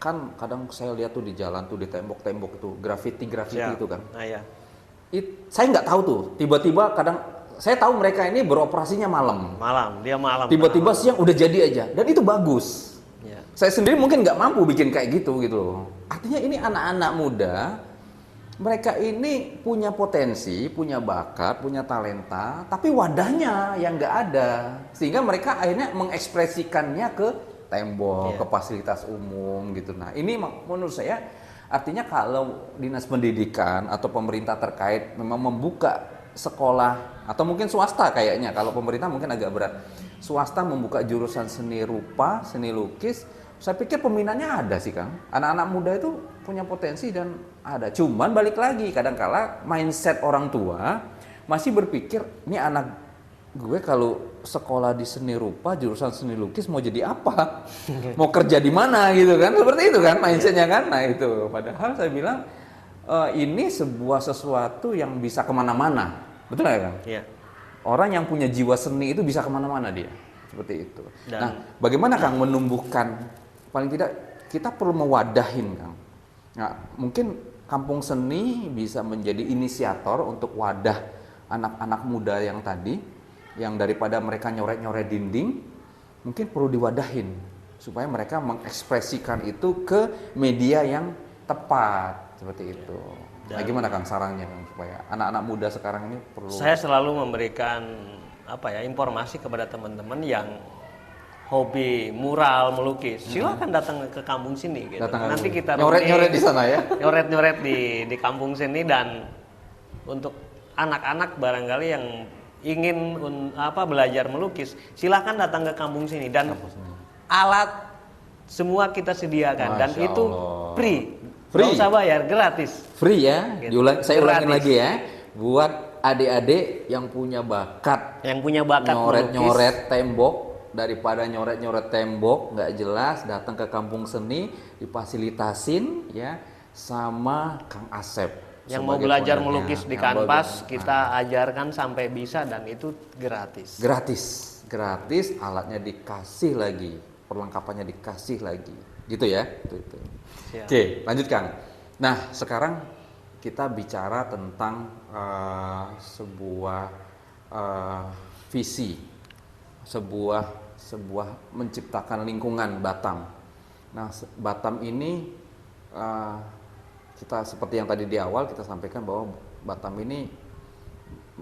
kan kadang saya lihat tuh di jalan tuh di tembok-tembok itu graffiti Siap. itu kan. Nah ya. Saya nggak tahu tuh, tiba-tiba kadang saya tahu mereka ini beroperasinya malam. Dia malam. Tiba-tiba tengah siang udah jadi aja, dan itu bagus. malam. Ya. Saya sendiri mungkin nggak mampu bikin kayak gitu loh. Artinya ini anak-anak muda, mereka ini punya potensi, punya bakat, punya talenta, tapi wadahnya yang nggak ada, sehingga mereka akhirnya mengekspresikannya ke tembok, Iya. ke fasilitas umum gitu. Nah ini menurut saya artinya kalau dinas pendidikan atau pemerintah terkait memang membuka sekolah atau mungkin swasta kayaknya, kalau pemerintah mungkin agak berat, swasta membuka jurusan seni rupa, seni lukis, saya pikir peminatnya ada sih Kang. Anak-anak muda itu punya potensi dan ada. Cuman balik lagi, kadang-kala mindset orang tua masih berpikir, ini anak gue kalau sekolah di seni rupa, jurusan seni lukis mau jadi apa? Mau kerja di mana gitu kan? Seperti itu kan mindsetnya kan? Nah itu, padahal saya bilang ini sebuah sesuatu yang bisa kemana-mana. Betul nggak Kang? Iya. Orang yang punya jiwa seni itu bisa kemana-mana dia. Seperti itu. Dan- Nah, bagaimana Kang menumbuhkan, paling tidak kita perlu mewadahin Kang. Nah, mungkin kampung seni bisa menjadi inisiator untuk wadah anak-anak muda yang tadi, yang daripada mereka nyoret-nyoret dinding, mungkin perlu diwadahin supaya mereka mengekspresikan itu ke media yang tepat, seperti itu. Nah, gimana Kang sarannya Kang supaya anak-anak muda sekarang ini perlu? Saya selalu memberikan informasi kepada teman-teman yang hobi mural melukis. Silakan datang ke kampung sini gitu. Nanti kita nyoret-nyoret di sana ya. Nyoret-nyoret di kampung sini, dan untuk anak-anak barangkali yang ingin belajar melukis, silakan datang ke kampung sini, dan alat semua kita sediakan. Dan Masya itu Allah. free. Free? Nggak usah bayar, gratis. Free ya. Gitu. Saya ulangin Gratis. lagi ya. Buat adik-adik yang punya bakat melukis. nyoret tembok, daripada nyoret tembok nggak jelas, datang ke kampung seni, difasilitasin ya sama Kang Asep. Yang mau sebagai belajar foundernya. melukis di Yang kanvas, belajar- kita ajarkan sampai bisa, dan itu gratis. gratis, alatnya dikasih lagi, perlengkapannya dikasih lagi, gitu ya. Itu. Siap. Oke, lanjut Kang. Nah, sekarang kita bicara tentang sebuah visi, sebuah menciptakan lingkungan Batam. Nah, Batam ini kita seperti yang tadi di awal kita sampaikan bahwa Batam ini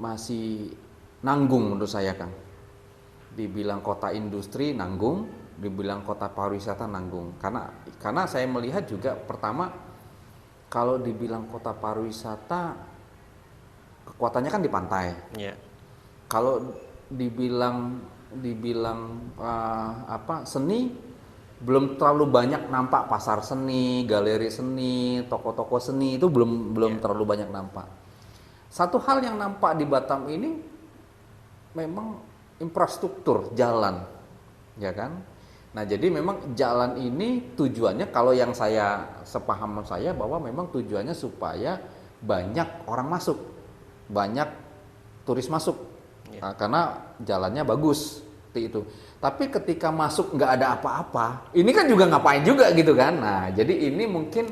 masih nanggung menurut saya Kang. Dibilang kota industri nanggung, dibilang kota pariwisata nanggung. Karena saya melihat juga pertama, kalau dibilang kota pariwisata kekuatannya kan di pantai. Ya. Kalau dibilang seni, belum terlalu banyak nampak pasar seni, galeri seni, toko-toko seni, itu belum terlalu banyak nampak. Satu hal yang nampak di Batam ini memang infrastruktur jalan, ya kan? Nah, jadi memang jalan ini tujuannya, kalau yang sepahaman saya bahwa memang tujuannya supaya banyak orang masuk, banyak turis masuk, karena jalannya bagus, seperti itu. Tapi ketika masuk nggak ada apa-apa, ini kan juga ngapain juga gitu kan? Nah, jadi ini mungkin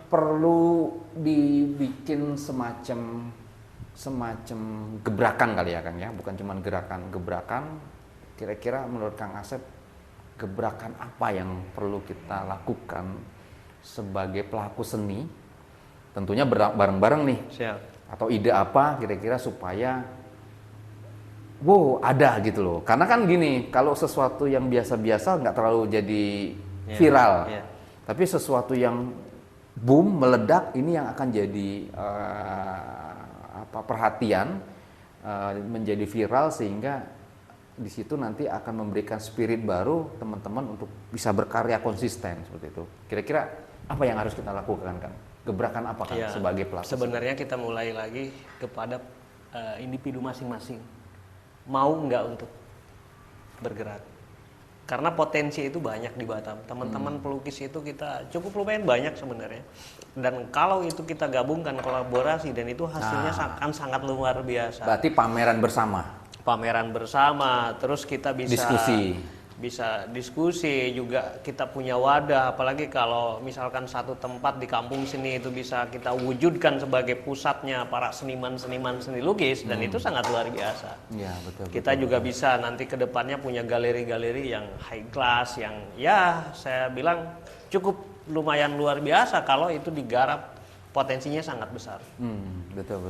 perlu dibikin semacam gebrakan kali ya Kang ya, bukan cuma gebrakan. Kira-kira menurut Kang Asep, gebrakan apa yang perlu kita lakukan sebagai pelaku seni? Tentunya bareng-bareng nih. Siap. Atau ide apa kira-kira supaya ada gitu loh. Karena kan gini, kalau sesuatu yang biasa-biasa nggak terlalu jadi viral. Yeah. Tapi sesuatu yang boom, meledak, ini yang akan jadi perhatian, menjadi viral, sehingga di situ nanti akan memberikan spirit baru teman-teman untuk bisa berkarya konsisten seperti itu. Kira-kira apa yang harus kita lakukan Kang? Gebrakan apa Kang sebagai pelaku? Sebenarnya kita mulai lagi kepada individu masing-masing. Mau nggak untuk bergerak? Karena potensi itu banyak di Batam. Teman-teman pelukis itu kita cukup lumayan banyak sebenarnya. Dan kalau itu kita gabungkan kolaborasi dan itu hasilnya akan sangat luar biasa. Berarti pameran bersama. Pameran bersama, terus kita bisa diskusi juga, kita punya wadah, apalagi kalau misalkan satu tempat di kampung seni itu bisa kita wujudkan sebagai pusatnya para seniman-seniman seni lukis dan itu sangat luar biasa. Ya, betul. Kita juga bisa nanti ke depannya punya galeri-galeri yang high class, yang ya saya bilang cukup lumayan luar biasa kalau itu digarap, potensinya sangat besar. Betul.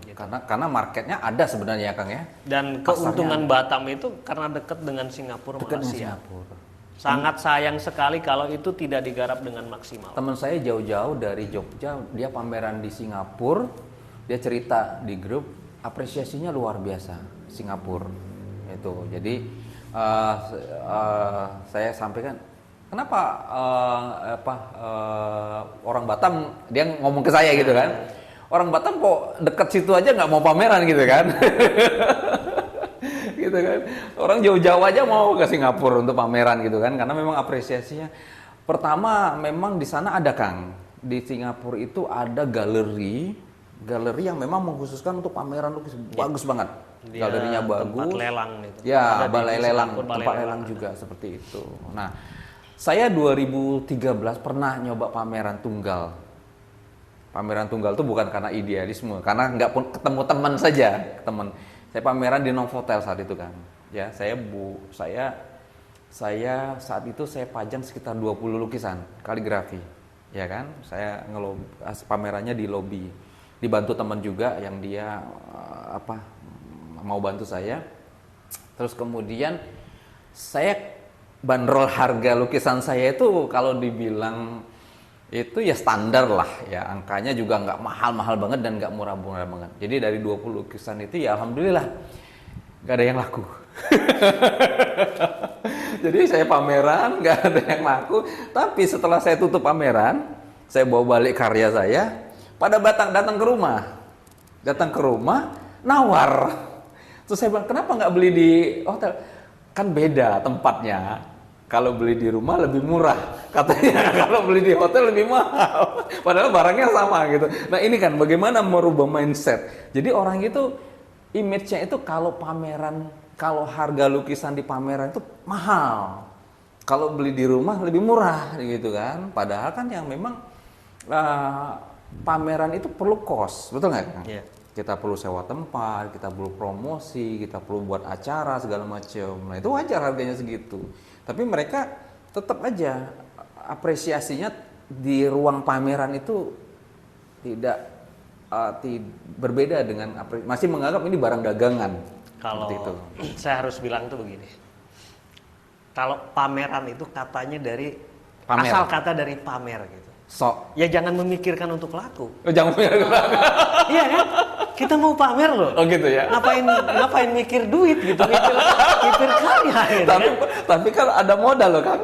Gitu. Karena marketnya ada sebenarnya Kang ya. Dan keuntungan Batam itu karena dekat dengan Singapura, Malaysia. Sangat sayang sekali kalau itu tidak digarap dengan maksimal. Teman saya jauh-jauh dari Jogja, dia pameran di Singapura, dia cerita di grup, apresiasinya luar biasa Singapura. Itu. Jadi saya sampaikan, kenapa orang Batam, dia ngomong ke saya gitu kan, orang Batam kok deket situ aja nggak mau pameran gitu kan. Gitu kan, orang jauh-jauh aja mau ke Singapura untuk pameran gitu kan, karena memang apresiasinya. Pertama memang di sana ada Kang, di Singapura itu ada galeri yang memang mengkhususkan untuk pameran lukis, bagus banget. Dia galerinya bagus, tempat lelang itu. Ya, balai lelang, tempat lelang juga seperti itu. Nah, saya 2013 pernah nyoba pameran tunggal. Pameran tunggal itu bukan karena idealisme, karena nggak pun ketemu teman saja, teman. Saya pameran di Novotel saat itu kan. Ya, saya saat itu saya pajang sekitar 20 lukisan kaligrafi. Ya kan? Saya pamerannya di lobi. Dibantu teman juga yang dia mau bantu saya. Terus kemudian saya bandrol harga lukisan saya itu kalau dibilang itu ya standar lah ya, angkanya juga nggak mahal-mahal banget dan nggak murah-murah banget. Jadi dari 20 lukisan itu ya alhamdulillah nggak ada yang laku. Jadi saya pameran nggak ada yang laku, tapi setelah saya tutup pameran, saya bawa balik karya saya, pada datang ke rumah nawar. Terus saya bilang, kenapa nggak beli di hotel? Kan beda tempatnya. Kalau beli di rumah lebih murah, katanya. Kalau beli di hotel lebih mahal. Padahal barangnya sama gitu. Nah ini kan bagaimana merubah mindset. Jadi orang itu image-nya itu kalau pameran, kalau harga lukisan di pameran itu mahal. Kalau beli di rumah lebih murah gitu kan. Padahal kan yang memang pameran itu perlu cost, betul nggak Kang? Yeah. Kita perlu sewa tempat, kita perlu promosi, kita perlu buat acara segala macam. Nah itu wajar harganya segitu. Tapi mereka tetap aja apresiasinya di ruang pameran itu tidak berbeda dengan masih menganggap ini barang dagangan. Kalau itu. Saya harus bilang tuh begini. Kalau pameran itu katanya dari pamer. Asal kata dari pamer gitu. Ya jangan memikirkan untuk laku. Jangan memikirkan laku. Iya kan? Kita mau pamer loh. Oh gitu ya. Ngapain mikir duit gitu, mikir karya gitu. Tapi kan ada modal loh kan.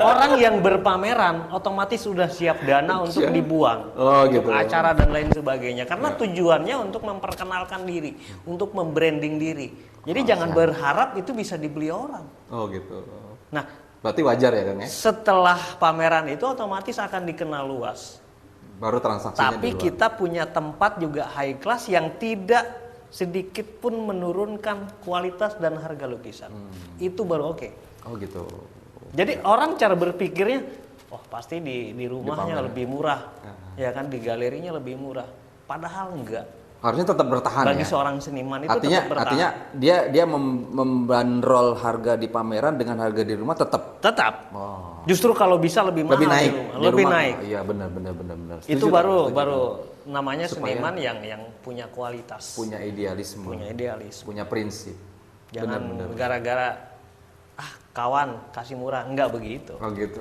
Orang yang berpameran otomatis sudah siap dana untuk dibuang. Gitu. Untuk acara dan lain sebagainya. Karena tujuannya untuk memperkenalkan diri, untuk membranding diri. Jadi jangan berharap itu bisa dibeli orang. Oh gitu. Nah, berarti wajar ya Kang ya? Setelah pameran itu otomatis akan dikenal luas. Baru transaksinya. Tapi kita punya tempat juga high class yang tidak sedikit pun menurunkan kualitas dan harga lukisan. Itu baru oke. Oh gitu. Jadi orang cara berpikirnya, pasti di rumahnya lebih murah, ya kan, di galerinya lebih murah. Padahal enggak. Harusnya tetap bertahan. Bagi seorang seniman itu tetap bertahan. Artinya dia membandrol harga di pameran dengan harga di rumah tetap. Justru kalau bisa lebih mahal, naik. Lebih naik. Iya benar. Itu baru namanya seniman yang punya kualitas. Punya idealisme. Punya prinsip. Jangan gara-gara kawan kasih murah, enggak begitu. Oh gitu.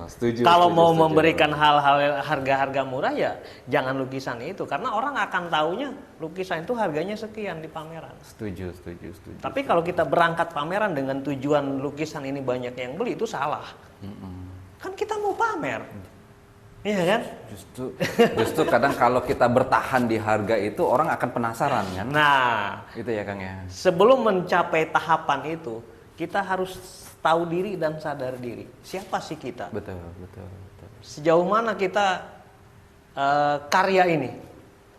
Setuju. Kalau mau memberikan hal-hal harga-harga murah ya jangan lukisan itu, karena orang akan taunya lukisan itu harganya sekian di pameran. Setuju. Tapi kalau kita berangkat pameran dengan tujuan lukisan ini banyak yang beli, itu salah. Kan kita mau pamer. Iya kan? Justru kadang kalau kita bertahan di harga itu orang akan penasaran kan? Nah, itu ya Kang ya. Sebelum mencapai tahapan itu, kita harus tahu diri dan sadar diri. Siapa sih kita? Betul. Sejauh mana kita karya ini?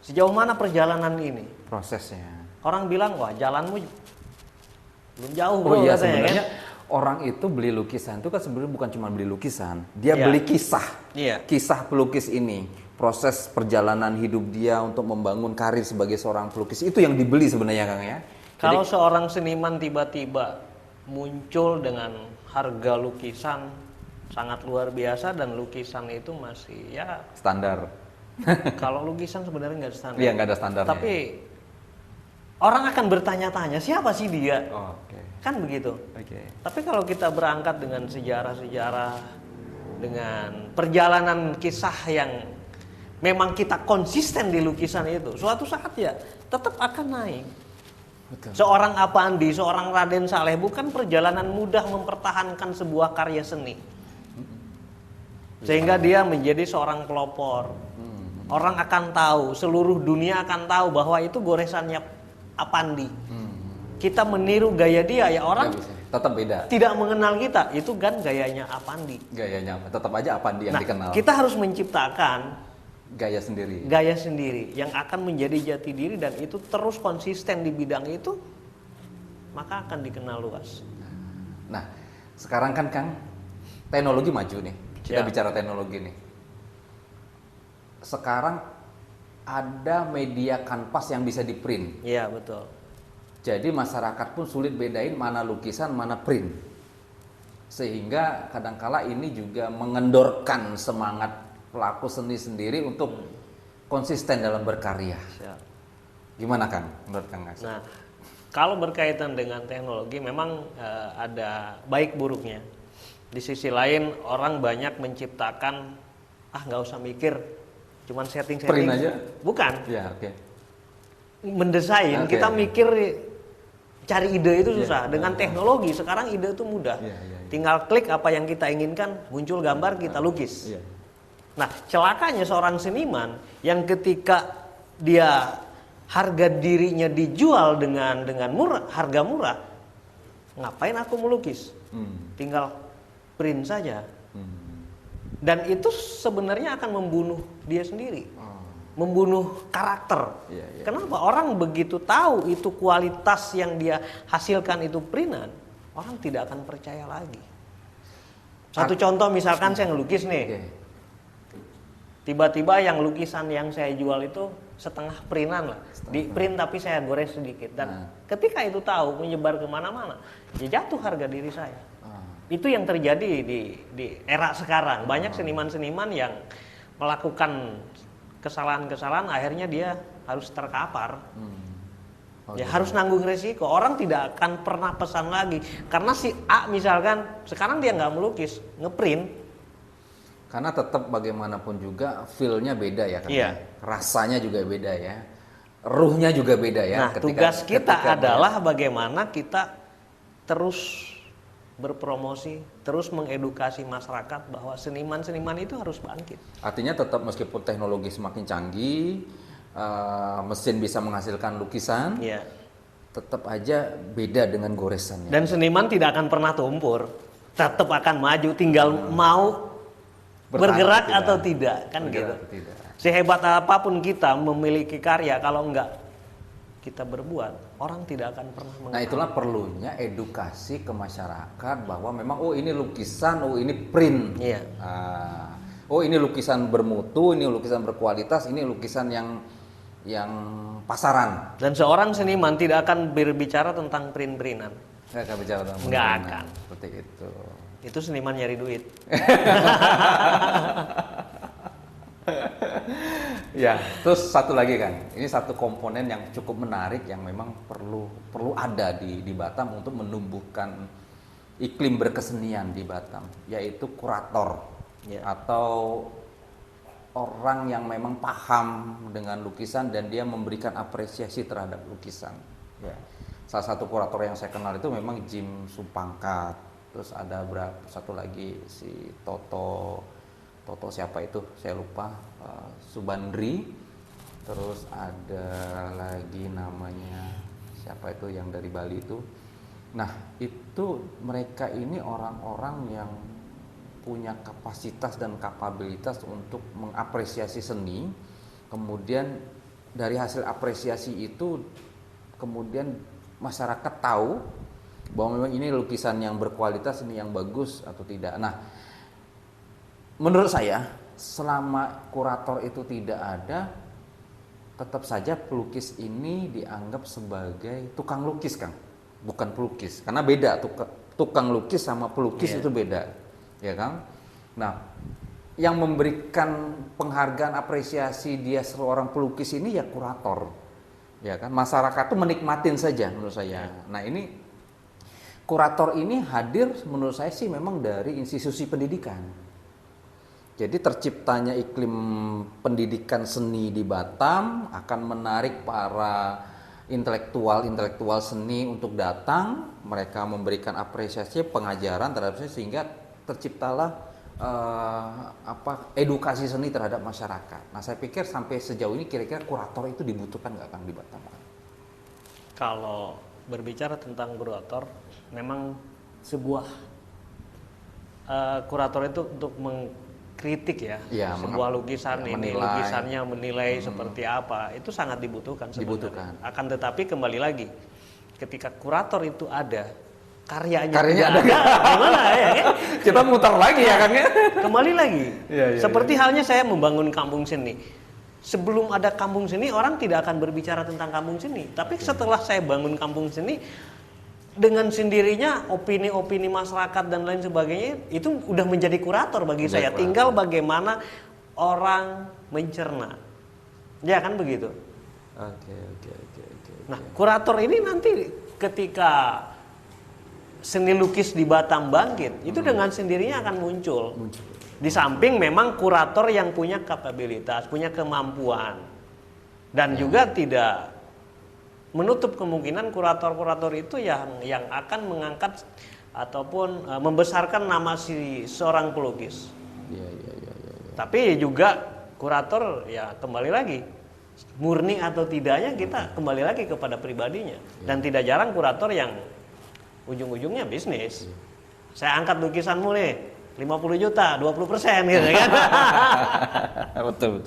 Sejauh mana perjalanan ini? Prosesnya. Orang bilang, wah jalanmu belum jauh bro. Oh iya, katanya, sebenarnya kan? orang itu beli lukisan itu kan sebenarnya bukan cuma beli lukisan, dia Iya. beli kisah. Iya. Kisah pelukis ini, proses perjalanan hidup dia untuk membangun karir sebagai seorang pelukis itu yang dibeli sebenarnya Kang ya. Kalau seorang seniman tiba-tiba muncul dengan harga lukisan sangat luar biasa dan lukisan itu masih ya Standar. kalau lukisan sebenarnya nggak standar. Iya, nggak ada standarnya. Tapi orang akan bertanya-tanya siapa sih dia? Oh, oke. Kan begitu. Oke. Tapi kalau kita berangkat dengan sejarah-sejarah, dengan perjalanan kisah yang memang kita konsisten di lukisan itu, suatu saat ya tetap akan naik. Betul. Seorang Apandi, seorang Raden Saleh bukan perjalanan mudah mempertahankan sebuah karya seni. Sehingga dia menjadi seorang pelopor. Orang akan tahu, seluruh dunia akan tahu bahwa itu goresannya Apandi. Kita meniru gaya dia, ya orang tetap beda. tidak mengenal kita, itu kan gayanya Apandi. Gayanya tetap aja Apandi yang dikenal. Kita harus menciptakan Gaya sendiri. gaya sendiri yang akan menjadi jati diri dan itu terus konsisten di bidang itu, maka akan dikenal luas. Nah, sekarang kan Kang, teknologi maju nih. Kita Ya. bicara teknologi nih. Sekarang ada media kanvas yang bisa di-print. Iya, betul. Jadi masyarakat pun sulit bedain mana lukisan, mana print. Sehingga kadangkala ini juga mengendorkan semangat pelaku seni sendiri untuk konsisten dalam berkarya. Siap. Gimana Kang menurut Kang Asep? Nah, kalau berkaitan dengan teknologi memang ada baik buruknya. Di sisi lain orang banyak menciptakan nggak usah mikir, cuman setting-setting. Print aja? Bukan. Ya, oke. Mendesain, Oke. kita mikir cari ide itu Iya. susah. Dengan teknologi sekarang ide itu mudah. Iya. Tinggal klik apa yang kita inginkan, muncul gambar, kita lukis. Iya. Nah, celakanya seorang seniman yang ketika dia harga dirinya dijual dengan harga murah, ngapain aku melukis? Tinggal print saja. Dan itu sebenarnya akan membunuh dia sendiri. Membunuh karakter. Iya. Kenapa? Orang begitu tahu itu kualitas yang dia hasilkan itu printan, orang tidak akan percaya lagi. Satu contoh misalkan saya ngelukis nih. Oke. Tiba-tiba yang lukisan yang saya jual itu setengah printan lah. Di print tapi saya gores sedikit. Dan ketika itu tahu menyebar kemana-mana, ya jatuh harga diri saya. Itu yang terjadi di era sekarang. Banyak seniman-seniman yang melakukan kesalahan-kesalahan, akhirnya dia harus terkapar. Ya harus nanggung resiko. Orang tidak akan pernah pesan lagi. Karena si A misalkan, sekarang dia nggak melukis, ngeprint. Karena tetap bagaimanapun juga feel-nya beda ya kan. Iya. Rasanya juga beda ya. Ruhnya juga beda ya. Nah, tugas kita adalah bagaimana kita terus berpromosi, terus mengedukasi masyarakat bahwa seniman-seniman itu harus bangkit. Artinya tetap meskipun teknologi semakin canggih, mesin bisa menghasilkan lukisan, Ya. tetap aja beda dengan goresannya. Dan seniman tidak akan pernah tumpur, tetap akan maju, tinggal mau bergerak atau tidak, kan gitu. Tidak. Sehebat apapun kita memiliki karya, kalau enggak kita berbuat, orang tidak akan pernah mengenal. Nah, itulah perlunya edukasi ke masyarakat bahwa memang ini lukisan, ini print. Iya. Ini lukisan bermutu, ini lukisan berkualitas, ini lukisan yang pasaran. Dan seorang seniman tidak akan berbicara tentang print-printan. Nggak akan bicara tentang Nggak print. akan. Seperti itu. Itu seniman nyari duit. Ya, terus satu lagi kan, ini satu komponen yang cukup menarik yang memang perlu ada di Batam untuk menumbuhkan iklim berkesenian di Batam, yaitu kurator atau orang yang memang paham dengan lukisan dan dia memberikan apresiasi terhadap lukisan. Ya. Salah satu kurator yang saya kenal itu memang Jim Supangkat, terus ada satu lagi si Toto siapa itu saya lupa, Subandri, terus ada lagi namanya siapa itu yang dari Bali itu, Nah, itu mereka ini orang-orang yang punya kapasitas dan kapabilitas untuk mengapresiasi seni. Kemudian dari hasil apresiasi itu kemudian masyarakat tahu bahwa memang ini lukisan yang berkualitas, ini yang bagus atau tidak. Nah, menurut saya selama kurator itu tidak ada, tetap saja pelukis ini dianggap sebagai tukang lukis, Kang, bukan pelukis. Karena beda, tukang lukis sama pelukis itu beda, ya Kang. Nah, yang memberikan penghargaan apresiasi dia seorang pelukis ini ya kurator, ya kan. Masyarakat tuh menikmatin saja menurut saya. Nah, ini kurator ini hadir menurut saya sih memang dari institusi pendidikan. Jadi terciptanya iklim pendidikan seni di Batam akan menarik para intelektual seni untuk datang, mereka memberikan apresiasi pengajaran terhadap seni sehingga terciptalah edukasi seni terhadap masyarakat. Nah, saya pikir sampai sejauh ini kira-kira kurator itu dibutuhkan nggak, Kang, di Batam? Kalau berbicara tentang kurator, memang sebuah kurator itu untuk mengkritik ya sebuah lukisan ini, lukisannya menilai seperti apa, itu sangat dibutuhkan sebenarnya. Akan tetapi kembali lagi, ketika kurator itu ada, karyanya ada gimana ya? Kita mutar lagi ya, Kang, ya. Kembali lagi. Seperti halnya saya membangun kampung seni. Sebelum ada kampung seni, orang tidak akan berbicara tentang kampung seni. Tapi setelah saya bangun kampung seni, dengan sendirinya opini-opini masyarakat dan lain sebagainya itu udah menjadi kurator bagi saya. Tinggal bagaimana orang mencerna. Ya kan begitu. Oke. Nah, kurator ini nanti ketika seni lukis di Batam bangkit, itu dengan sendirinya akan muncul. Di samping memang kurator yang punya kapabilitas, punya kemampuan, dan juga tidak menutup kemungkinan kurator-kurator itu yang akan mengangkat ataupun membesarkan nama si seorang pelukis. Tapi juga kurator ya kembali lagi murni atau tidaknya kita kembali lagi kepada pribadinya. Dan tidak jarang kurator yang ujung-ujungnya bisnis. Saya angkat lukisanmu nih 50 juta, 20% gitu kan. Betul.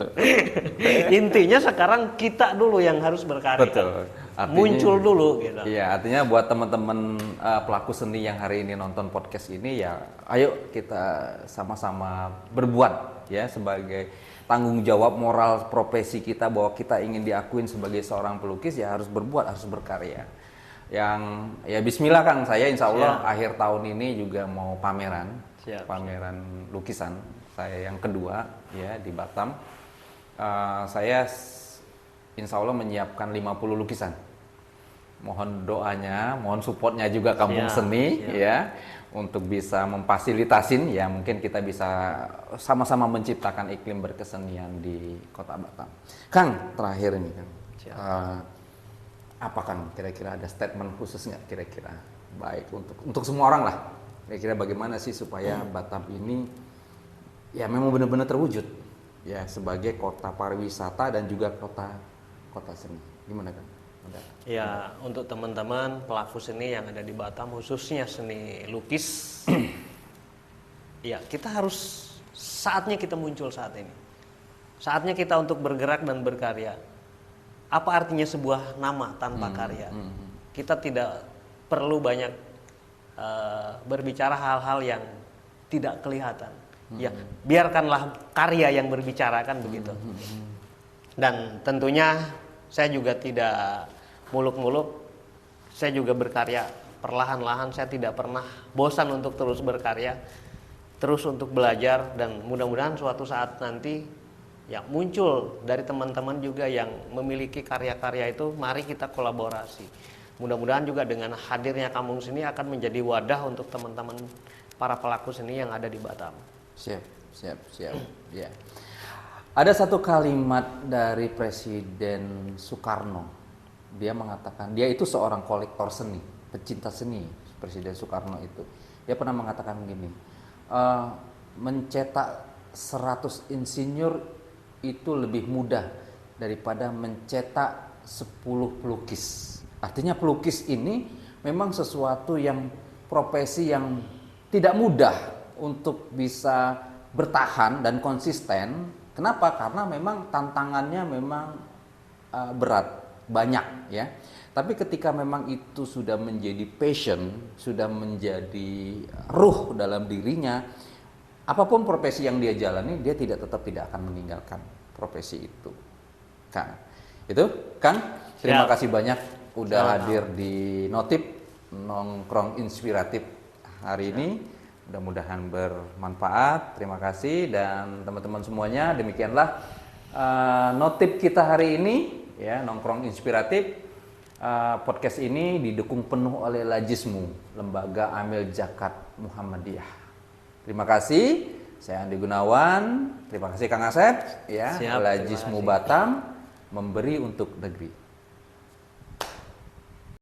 Intinya sekarang kita dulu yang harus berkarya. Betul. Artinya, muncul dulu gitu. Iya, artinya buat teman-teman pelaku seni yang hari ini nonton podcast ini ya, ayo kita sama-sama berbuat ya sebagai tanggung jawab moral profesi kita bahwa kita ingin diakuin sebagai seorang pelukis ya harus berbuat, harus berkarya. Yang ya bismillah, Kang, saya insya Allah akhir tahun ini juga mau pameran lukisan saya yang kedua ya di Batam. Saya insya Allah menyiapkan 50 lukisan. Mohon doanya, mohon supportnya juga kampung seni ya untuk bisa memfasilitasin ya, mungkin kita bisa sama-sama menciptakan iklim berkesenian di Kota Batam. Kang, terakhir ini, Kang. Apa, Kang, kira-kira ada statement khusus nggak kira-kira baik untuk semua orang lah, kira-kira bagaimana sih supaya Batam ini ya memang benar-benar terwujud ya sebagai kota pariwisata dan juga kota seni, gimana, Kang? Ya, untuk teman-teman pelaku seni yang ada di Batam khususnya seni lukis ya kita harus saatnya kita muncul saat ini, saatnya kita untuk bergerak dan berkarya. Apa artinya sebuah nama tanpa karya? Kita tidak perlu banyak berbicara hal-hal yang tidak kelihatan. Ya, biarkanlah karya yang berbicara, kan begitu. Dan tentunya saya juga tidak muluk-muluk. Saya juga berkarya perlahan-lahan. Saya tidak pernah bosan untuk terus berkarya, terus untuk belajar, dan mudah-mudahan suatu saat nanti ya muncul dari teman-teman juga yang memiliki karya-karya itu, mari kita kolaborasi. Mudah-mudahan juga dengan hadirnya kampung seni akan menjadi wadah untuk teman-teman para pelaku seni yang ada di Batam. Siap. Ya. Ada satu kalimat dari Presiden Soekarno. Dia mengatakan, dia itu seorang kolektor seni, pecinta seni. Presiden Soekarno itu, dia pernah mengatakan begini, mencetak 100 insinyur itu lebih mudah daripada mencetak 10 pelukis. Artinya pelukis ini memang sesuatu yang profesi yang tidak mudah untuk bisa bertahan dan konsisten. Kenapa? Karena memang tantangannya memang berat, banyak ya. Tapi ketika memang itu sudah menjadi passion, sudah menjadi ruh dalam dirinya, apapun profesi yang dia jalani, dia tetap tidak akan meninggalkan profesi itu. Kang, itu Kang, terima kasih banyak udah hadir di Notip Nongkrong Inspiratif hari ini. Mudah-mudahan bermanfaat. Terima kasih dan teman-teman semuanya. Demikianlah Notip kita hari ini ya, Nongkrong Inspiratif. Podcast ini didukung penuh oleh Lajismu, Lembaga Amil Zakat Muhammadiyah. Terima kasih. Saya Andi Gunawan. Terima kasih Kang Asep ya. Lajismu Batam memberi untuk negeri.